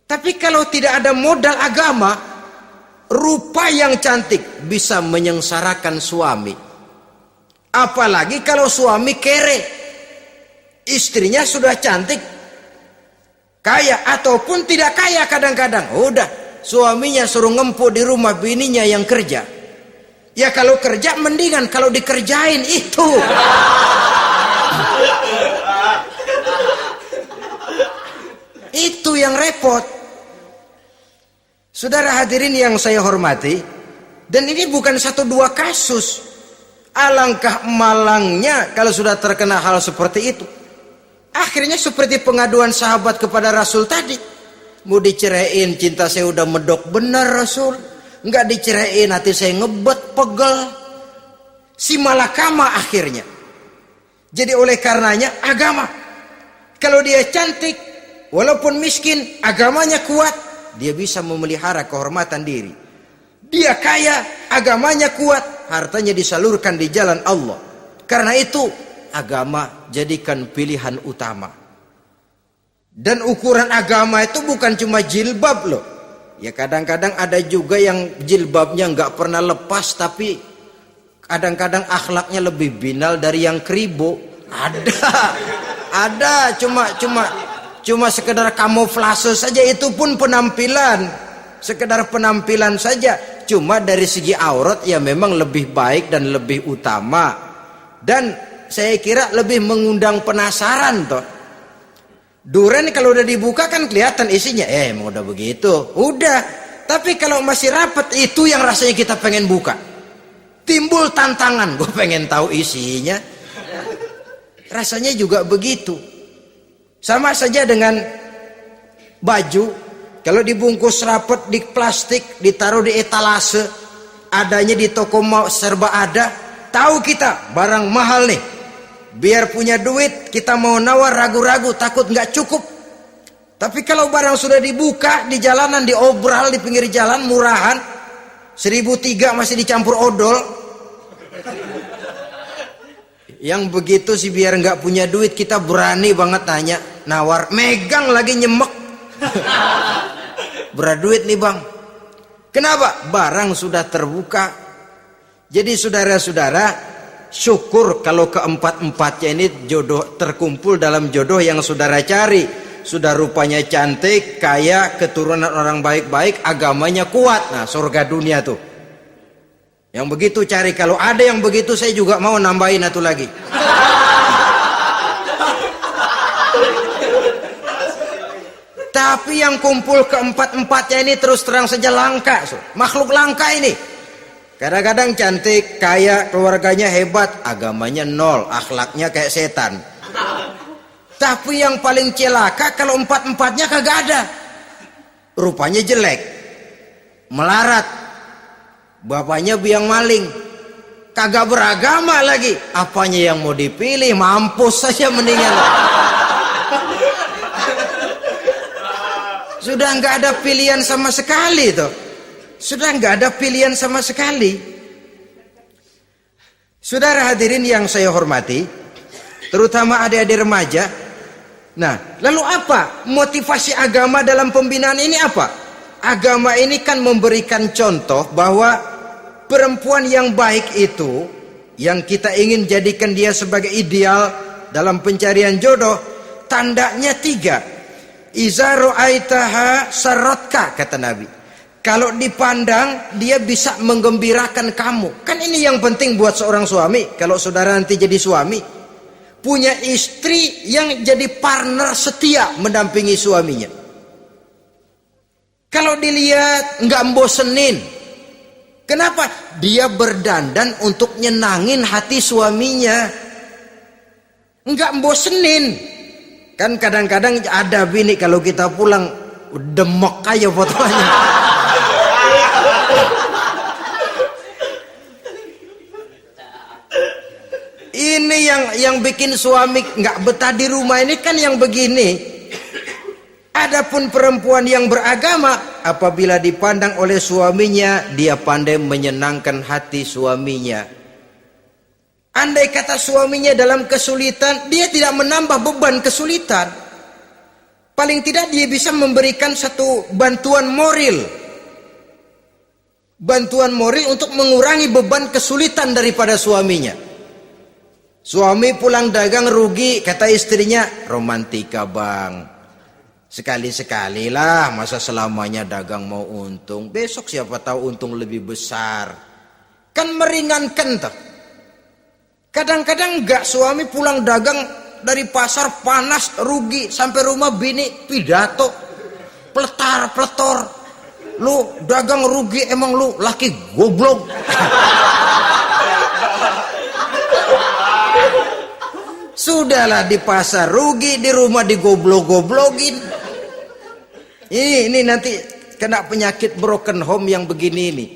Tapi kalau tidak ada modal agama, rupa yang cantik bisa menyengsarakan suami. Apalagi kalau suami kere. Istrinya sudah cantik, kaya ataupun tidak kaya kadang-kadang. Udah, suaminya suruh ngempuk di rumah, bininya yang kerja. Ya kalau kerja mendingan kalau dikerjain itu. Itu yang repot. Saudara hadirin yang saya hormati, dan ini bukan satu dua kasus. Alangkah malangnya kalau sudah terkena hal seperti itu. Akhirnya seperti pengaduan sahabat kepada Rasul tadi. Mau diceraiin, cinta saya udah medok benar Rasul. Enggak diceraiin, hati saya ngebet, pegel. Si malakama akhirnya. Jadi oleh karenanya agama. Kalau dia cantik, walaupun miskin, agamanya kuat, dia bisa memelihara kehormatan diri. Dia kaya, agamanya kuat, hartanya disalurkan di jalan Allah. Karena itu agama jadikan pilihan utama. Dan ukuran agama itu bukan cuma jilbab loh. Ya kadang-kadang ada juga yang jilbabnya nggak pernah lepas, tapi kadang-kadang akhlaknya lebih binal dari yang kribo. Ada cuma sekedar kamuflase saja, itu pun penampilan, sekedar penampilan saja. Cuma dari segi aurat ya memang lebih baik dan lebih utama, dan saya kira lebih mengundang penasaran toh. Duren kalau udah dibuka kan kelihatan isinya, emang udah begitu, udah. Tapi kalau masih rapat, itu yang rasanya kita pengen buka. Timbul tantangan, gue pengen tahu isinya. Rasanya juga begitu. Sama saja dengan baju, kalau dibungkus rapat di plastik, ditaruh di etalase, adanya di toko serba ada, tahu kita barang mahal nih. Biar punya duit, kita mau nawar ragu-ragu, takut nggak cukup. Tapi kalau barang sudah dibuka di jalanan, diobral di pinggir jalan, murahan, 1.003 masih dicampur odol. Yang begitu sih biar nggak punya duit, kita berani banget tanya, nawar, megang lagi nyemek. Berat duit nih bang. Kenapa? Barang sudah terbuka. Jadi saudara-saudara, syukur kalau keempat-empatnya ini jodoh terkumpul dalam jodoh yang saudara cari. Sudah rupanya cantik, kaya, keturunan orang baik-baik, agamanya kuat. Nah, surga dunia tuh. Yang begitu cari. Kalau ada yang begitu, saya juga mau nambahin satu lagi. Tapi yang kumpul keempat-empatnya ini terus terang saja langka. Makhluk langka ini. Kadang-kadang cantik, kaya, keluarganya hebat, agamanya nol, akhlaknya kayak setan. Tapi yang paling celaka kalau empat-empatnya kagak ada. Rupanya jelek, melarat, bapaknya biang maling, kagak beragama lagi. Apanya yang mau dipilih? Mampus saja mendingan. Sudah nggak ada pilihan sama sekali tuh. Sudah nggak ada pilihan sama sekali. Saudara hadirin yang saya hormati, terutama adik-adik remaja. Nah, lalu apa motivasi agama dalam pembinaan ini apa? Agama ini kan memberikan contoh bahwa perempuan yang baik itu, yang kita ingin jadikan dia sebagai ideal dalam pencarian jodoh, tandanya 3. Iza ra'aitaha sarratka, kata Nabi. Kalau dipandang, dia bisa menggembirakan kamu. Kan ini yang penting buat seorang suami. Kalau saudara nanti jadi suami, punya istri yang jadi partner setia mendampingi suaminya. Kalau dilihat nggak membosenin, Kenapa? Dia berdandan untuk nyenangin hati suaminya. Enggak bosenin. Kan kadang-kadang ada bini kalau kita pulang demok aja fotonya. Ini yang bikin suami nggak betah di rumah ini kan yang begini. Adapun perempuan yang beragama, apabila dipandang oleh suaminya, dia pandai menyenangkan hati suaminya. Andai kata suaminya dalam kesulitan, dia tidak menambah beban kesulitan. Paling tidak dia bisa memberikan satu bantuan moral. Bantuan moral untuk mengurangi beban kesulitan daripada suaminya. Suami pulang dagang rugi, kata istrinya, romantika bang. Sekali-sekali lah, masa selamanya dagang mau untung. Besok siapa tahu untung lebih besar. Kan meringankan toh. Kadang-kadang enggak, suami pulang dagang dari pasar panas rugi, sampai rumah bini pidato pletar-pletor. Lu dagang rugi, emang lu laki goblok. Sudahlah, di pasar rugi, di rumah digoblok-goblokin. Ini nanti kena penyakit broken home yang begini ini.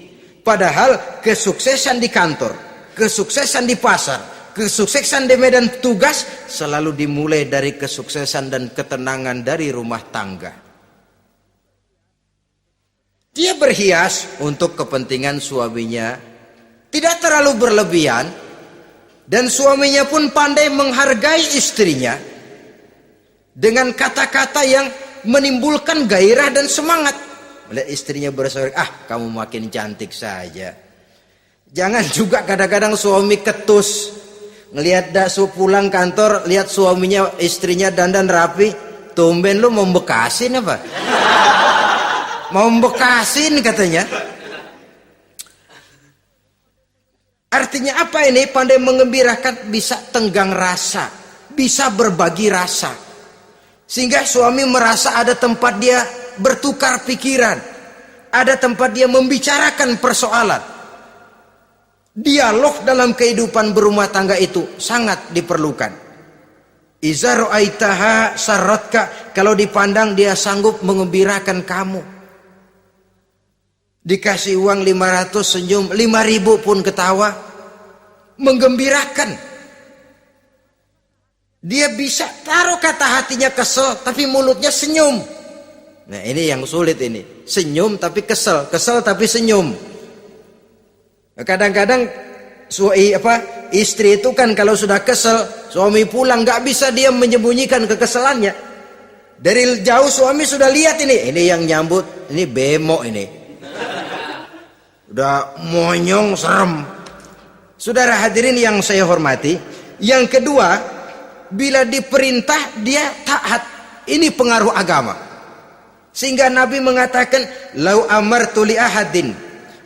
Padahal kesuksesan di kantor, kesuksesan di pasar, kesuksesan di medan tugas selalu dimulai dari kesuksesan dan ketenangan dari rumah tangga. Dia berhias untuk kepentingan suaminya, tidak terlalu berlebihan, dan suaminya pun pandai menghargai istrinya dengan kata-kata yang menimbulkan gairah dan semangat. Melihat istrinya bersorak, kamu makin cantik saja. Jangan juga kadang-kadang suami ketus. Ngelihat daksu pulang kantor, lihat suaminya, istrinya dandan rapi, tumben lu mau bekasin apa? Mau bekasin katanya. Artinya apa ini? Pandai mengembirakan, bisa tenggang rasa, bisa berbagi rasa. Sehingga suami merasa ada tempat dia bertukar pikiran, ada tempat dia membicarakan persoalan. Dialog dalam kehidupan berumah tangga itu sangat diperlukan. Iza ra'aitaha sarratka, kalau dipandang dia sanggup mengembirakan kamu. Dikasih uang 500 senyum, 5.000 pun ketawa, menggembirakan. Dia bisa taruh kata hatinya kesel, tapi mulutnya senyum. Nah ini yang sulit ini. Senyum tapi kesel, kesel tapi senyum. Kadang-kadang istri itu kan kalau sudah kesel, suami pulang nggak bisa dia menyembunyikan kekesalannya. Dari jauh suami sudah lihat ini yang nyambut, ini bemo ini. Udah monyong serem. Saudara hadirin yang saya hormati, yang kedua, bila diperintah dia taat. Ini pengaruh agama. Sehingga Nabi mengatakan, "Lau amartu li ahadin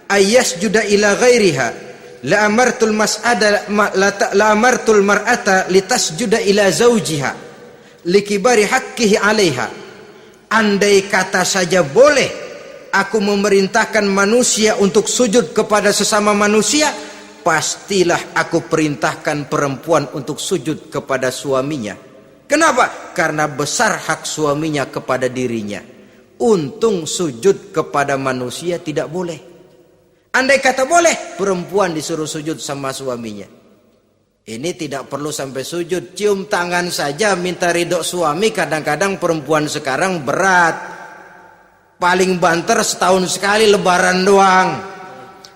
ayyasjuda ila ghairiha, la amartul mar'ata litasjuda ila zawjiha likibari haqqihi 'alaiha." Andai kata saja boleh aku memerintahkan manusia untuk sujud kepada sesama manusia, pastilah aku perintahkan perempuan untuk sujud kepada suaminya. Kenapa? Karena besar hak suaminya kepada dirinya. Untung sujud kepada manusia tidak boleh. Andai kata boleh, perempuan disuruh sujud sama suaminya. Ini tidak perlu sampai sujud, cium tangan saja minta ridho suami. Kadang-kadang perempuan sekarang berat. Paling banter setahun sekali lebaran doang.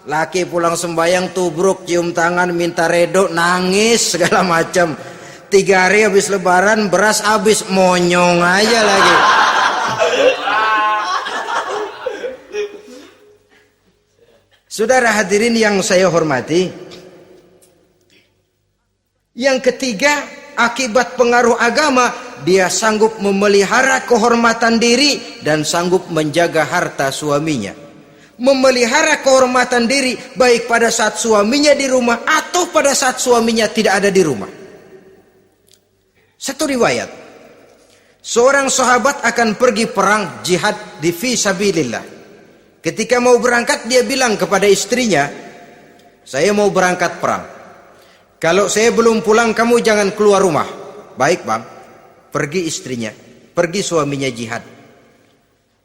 Laki pulang sembahyang tubruk, cium tangan, minta redo, nangis segala macam. 3 hari habis lebaran beras habis, monyong aja lagi. Saudara hadirin yang saya hormati, yang ketiga, akibat pengaruh agama, dia sanggup memelihara kehormatan diri dan sanggup menjaga harta suaminya. Memelihara kehormatan diri baik pada saat suaminya di rumah atau pada saat suaminya tidak ada di rumah. Satu riwayat, seorang sahabat akan pergi perang jihad di fi sabilillah. Ketika mau berangkat dia bilang kepada istrinya, saya mau berangkat perang. Kalau saya belum pulang kamu jangan keluar rumah. Baik bang. Pergi istrinya, pergi suaminya jihad.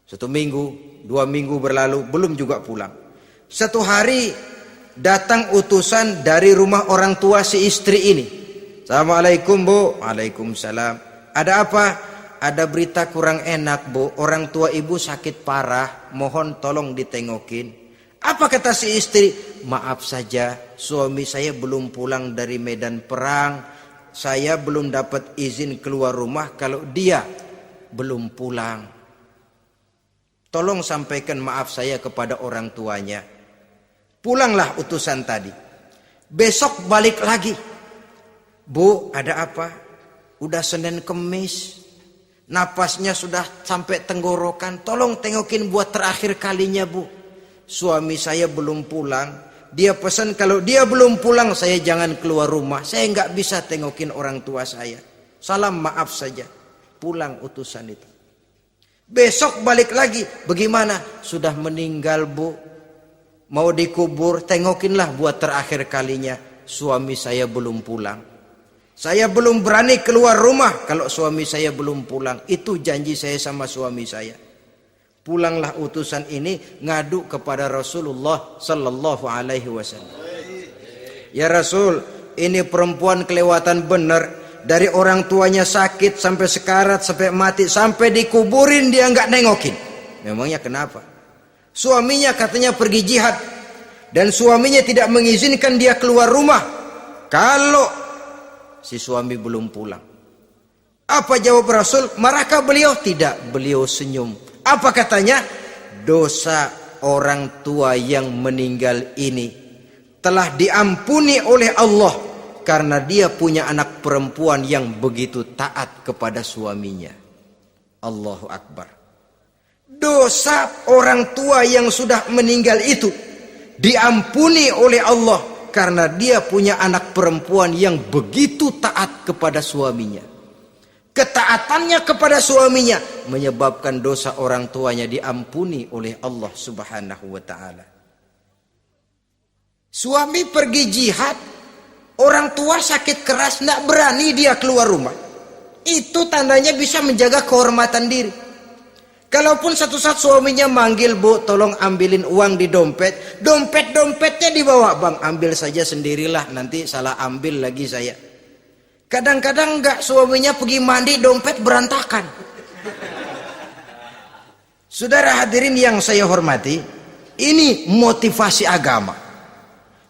1 minggu, 2 minggu berlalu, belum juga pulang. Satu hari datang utusan dari rumah orang tua si istri ini. Assalamualaikum bu. Waalaikumsalam. Ada apa? Ada berita kurang enak bu. Orang tua ibu sakit parah. Mohon tolong ditengokin. Apa kata si istri? Maaf saja, suami saya belum pulang dari medan perang. Saya belum dapat izin keluar rumah kalau dia belum pulang. Tolong sampaikan maaf saya kepada orang tuanya. Pulanglah utusan tadi. Besok balik lagi. Bu, ada apa? Udah Senin Kemis. Napasnya sudah sampai tenggorokan. Tolong tengokin buat terakhir kalinya bu. Suami saya belum pulang. Dia pesan kalau dia belum pulang saya jangan keluar rumah. Saya nggak bisa tengokin orang tua saya. Salam maaf saja. Pulang utusan itu. Besok balik lagi. Bagaimana? Sudah meninggal bu. Mau dikubur. Tengokinlah buat terakhir kalinya. Suami saya belum pulang. Saya belum berani keluar rumah kalau suami saya belum pulang. Itu janji saya sama suami saya. Pulanglah utusan ini ngadu kepada Rasulullah sallallahu alaihi wasallam. Ya Rasul, ini perempuan kelewatan benar. Dari orang tuanya sakit sampai sekarat, sampai mati, sampai dikuburin dia nggak nengokin. Memangnya kenapa? Suaminya katanya pergi jihad dan suaminya tidak mengizinkan dia keluar rumah kalau si suami belum pulang. Apa jawab Rasul? Marahkah beliau? Tidak, beliau senyum. Apa katanya? Dosa orang tua yang meninggal ini telah diampuni oleh Allah karena dia punya anak perempuan yang begitu taat kepada suaminya. Allahu Akbar. Dosa orang tua yang sudah meninggal itu diampuni oleh Allah karena dia punya anak perempuan yang begitu taat kepada suaminya. Ketaatannya kepada suaminya menyebabkan dosa orang tuanya diampuni oleh Allah Subhanahu wa taala. Suami pergi jihad, orang tua sakit keras, tidak berani dia keluar rumah. Itu tandanya bisa menjaga kehormatan diri. Kalaupun satu saat suaminya manggil, bu tolong ambilin uang di dompet. Dompetnya dibawa, bang ambil saja sendirilah, nanti salah ambil lagi saya. Kadang-kadang enggak, suaminya pergi mandi, dompet berantakan. Saudara hadirin yang saya hormati, ini motivasi agama.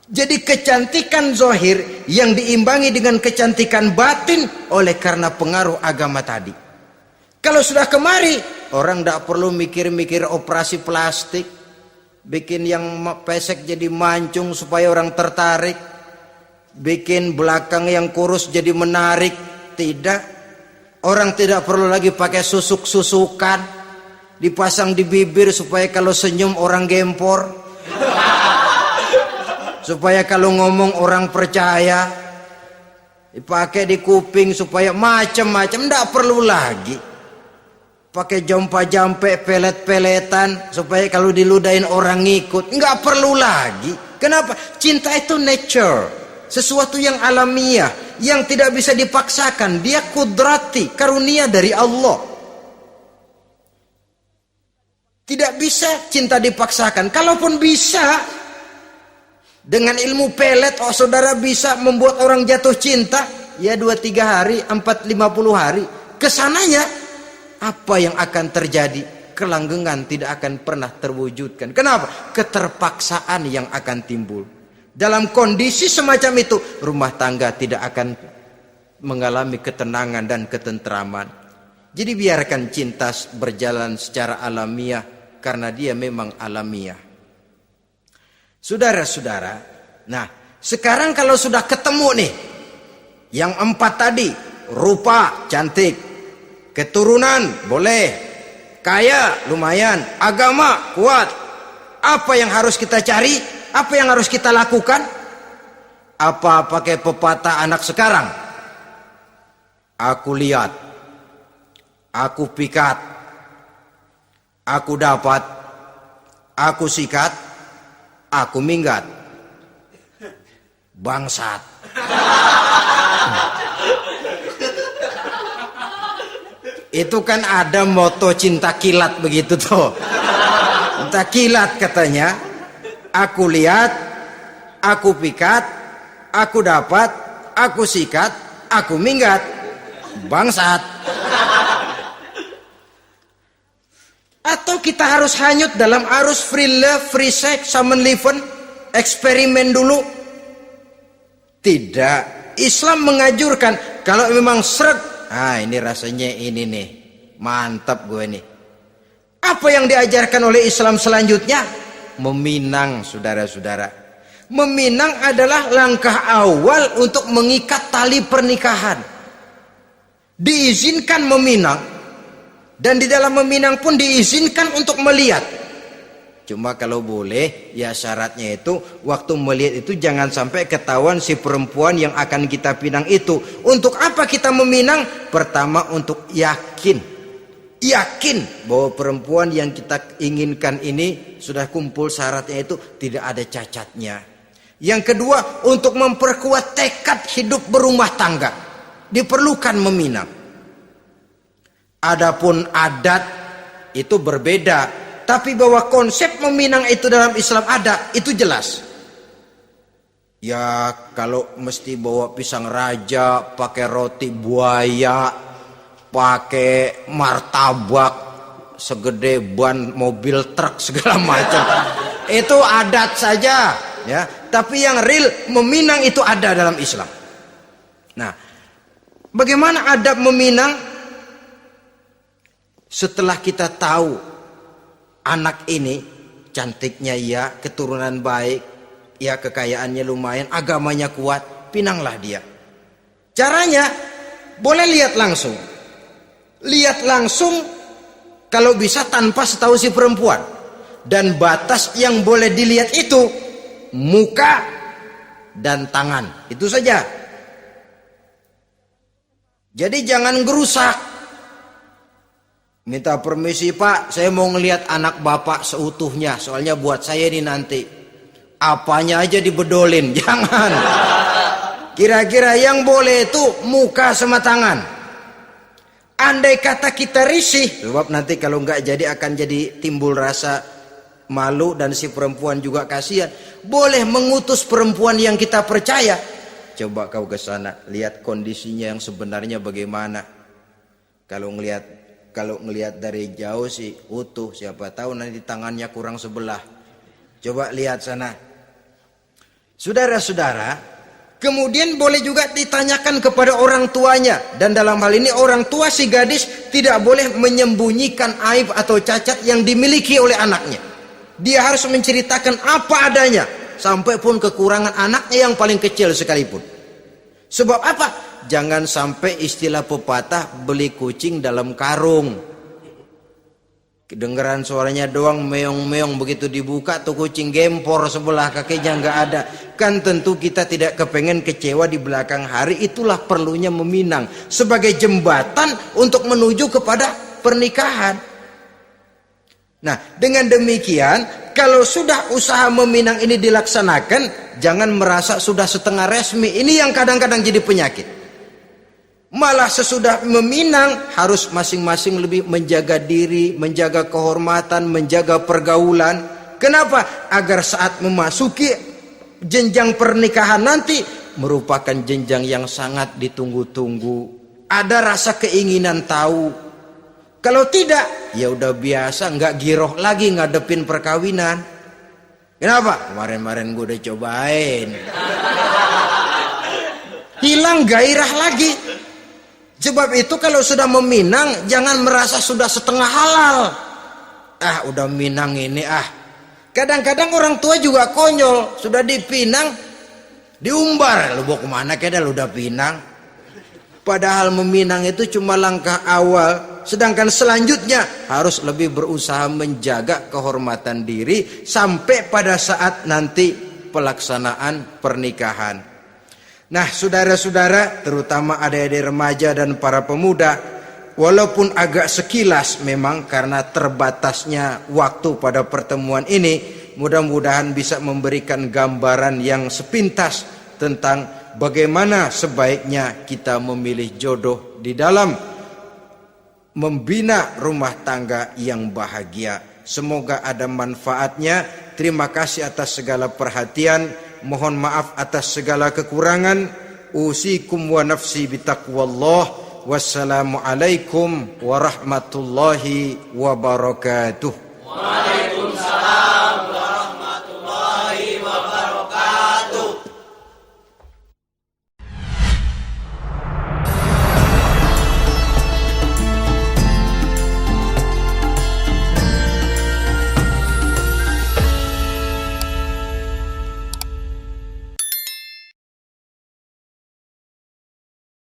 Jadi kecantikan zahir yang diimbangi dengan kecantikan batin oleh karena pengaruh agama tadi. Kalau sudah kemari, orang enggak perlu mikir-mikir operasi plastik, bikin yang pesek jadi mancung supaya orang tertarik. Bikin belakang yang kurus jadi menarik. Tidak. Orang tidak perlu lagi pakai susuk-susukan, dipasang di bibir supaya kalau senyum orang gempor, supaya kalau ngomong orang percaya, dipakai di kuping supaya macam-macam. Tidak perlu lagi pakai jompa-jampe, pelet-peletan supaya kalau diludahin orang ngikut. Nggak perlu lagi. Kenapa? Cinta itu nature, sesuatu yang alamiah, yang tidak bisa dipaksakan. Dia kudrati, karunia dari Allah. Tidak bisa cinta dipaksakan. Kalaupun bisa, dengan ilmu pelet, oh saudara bisa membuat orang jatuh cinta. Ya 2-3 hari, 4-50 hari. Kesananya, apa yang akan terjadi? Kelanggengan tidak akan pernah terwujudkan. Kenapa? Keterpaksaan yang akan timbul. Dalam kondisi semacam itu, rumah tangga tidak akan mengalami ketenangan dan ketentraman. Jadi biarkan cinta berjalan secara alamiah, karena dia memang alamiah. Saudara-saudara, nah sekarang kalau sudah ketemu nih, yang 4 tadi, rupa cantik, keturunan boleh, kaya lumayan, agama kuat. Apa yang harus kita cari? Apa yang harus kita lakukan? Apa pakai pepatah anak sekarang? Aku lihat, aku pikat, aku dapat, aku sikat, aku minggat. Bangsat. Itu kan ada moto cinta kilat begitu tuh. Cinta kilat katanya. Aku lihat, aku pikat, aku dapat, aku sikat, aku minggat. Bangsat. Atau kita harus hanyut dalam arus free love, free sex, summon living, eksperimen dulu? Tidak. Islam mengajurkan kalau memang seret, ini rasanya ini nih, mantap gue nih. Apa yang diajarkan oleh Islam selanjutnya? Meminang, saudara-saudara. Meminang adalah langkah awal untuk mengikat tali pernikahan. Diizinkan meminang, dan di dalam meminang pun diizinkan untuk melihat. Cuma kalau boleh, ya syaratnya itu waktu melihat itu jangan sampai ketahuan si perempuan yang akan kita pinang itu. Untuk apa kita meminang? Pertama untuk yakin bahwa perempuan yang kita inginkan ini sudah kumpul syaratnya itu, tidak ada cacatnya. Yang kedua, untuk memperkuat tekad hidup berumah tangga, diperlukan meminang. Adapun adat itu berbeda. Tapi bahwa konsep meminang itu dalam Islam ada, itu jelas. Ya kalau mesti bawa pisang raja, pakai roti buaya, pakai martabak segede ban mobil truk segala macam, itu adat saja, ya. Tapi yang real meminang itu ada dalam Islam. Nah, bagaimana adab meminang? Setelah kita tahu anak ini cantiknya ya, keturunan baik, ya kekayaannya lumayan, agamanya kuat, pinanglah dia. Caranya boleh lihat langsung. Lihat langsung kalau bisa tanpa setahu si perempuan. Dan batas yang boleh dilihat itu muka dan tangan. Itu saja. Jadi jangan gerusak. Minta permisi Pak, saya mau ngelihat anak bapak seutuhnya. Soalnya buat saya ini nanti. Apanya aja dibedolin, jangan. Kira-kira yang boleh itu muka sama tangan. Andai kata kita risih, sebab nanti kalau nggak jadi akan jadi timbul rasa malu dan si perempuan juga kasihan. Boleh mengutus perempuan yang kita percaya. Coba kau ke sana, lihat kondisinya yang sebenarnya bagaimana. Kalau ngelihat dari jauh sih utuh, siapa tahu nanti tangannya kurang sebelah. Coba lihat sana. Saudara-saudara, kemudian boleh juga ditanyakan kepada orang tuanya. Dan dalam hal ini orang tua si gadis tidak boleh menyembunyikan aib atau cacat yang dimiliki oleh anaknya. Dia harus menceritakan apa adanya, sampai pun kekurangan anaknya yang paling kecil sekalipun. Sebab apa? Jangan sampai istilah pepatah beli kucing dalam karung. Kedengeran suaranya doang meong-meong, begitu dibuka tuh kucing gempor sebelah kakinya nggak ada. Kan tentu kita tidak kepengen kecewa di belakang hari. Itulah perlunya meminang sebagai jembatan untuk menuju kepada pernikahan. Nah, dengan demikian kalau sudah usaha meminang ini dilaksanakan, jangan merasa sudah setengah resmi. Ini yang kadang-kadang jadi penyakit. Malah sesudah meminang harus masing-masing lebih menjaga diri, menjaga kehormatan, menjaga pergaulan. Kenapa? Agar saat memasuki jenjang pernikahan nanti merupakan jenjang yang sangat ditunggu-tunggu. Ada rasa keinginan tahu. Kalau tidak, ya udah biasa, nggak giroh lagi ngadepin perkawinan. Kenapa? Kemarin-kemarin gue udah cobain. Hilang gairah lagi. Sebab itu kalau sudah meminang jangan merasa sudah setengah halal. Udah minang ini Kadang-kadang orang tua juga konyol, sudah dipinang diumbar. Lu bawa kemana keda lu udah pinang? Padahal meminang itu cuma langkah awal. Sedangkan selanjutnya harus lebih berusaha menjaga kehormatan diri sampai pada saat nanti pelaksanaan pernikahan. Nah, saudara-saudara, terutama adik-adik remaja dan para pemuda, walaupun agak sekilas memang karena terbatasnya waktu pada pertemuan ini, mudah-mudahan bisa memberikan gambaran yang sepintas tentang bagaimana sebaiknya kita memilih jodoh di dalam membina rumah tangga yang bahagia. Semoga ada manfaatnya. Terima kasih atas segala perhatian. Mohon maaf atas segala kekurangan. Usikum wa nafsi bitaqwallah. Wassalamualaikum warahmatullahi wabarakatuh.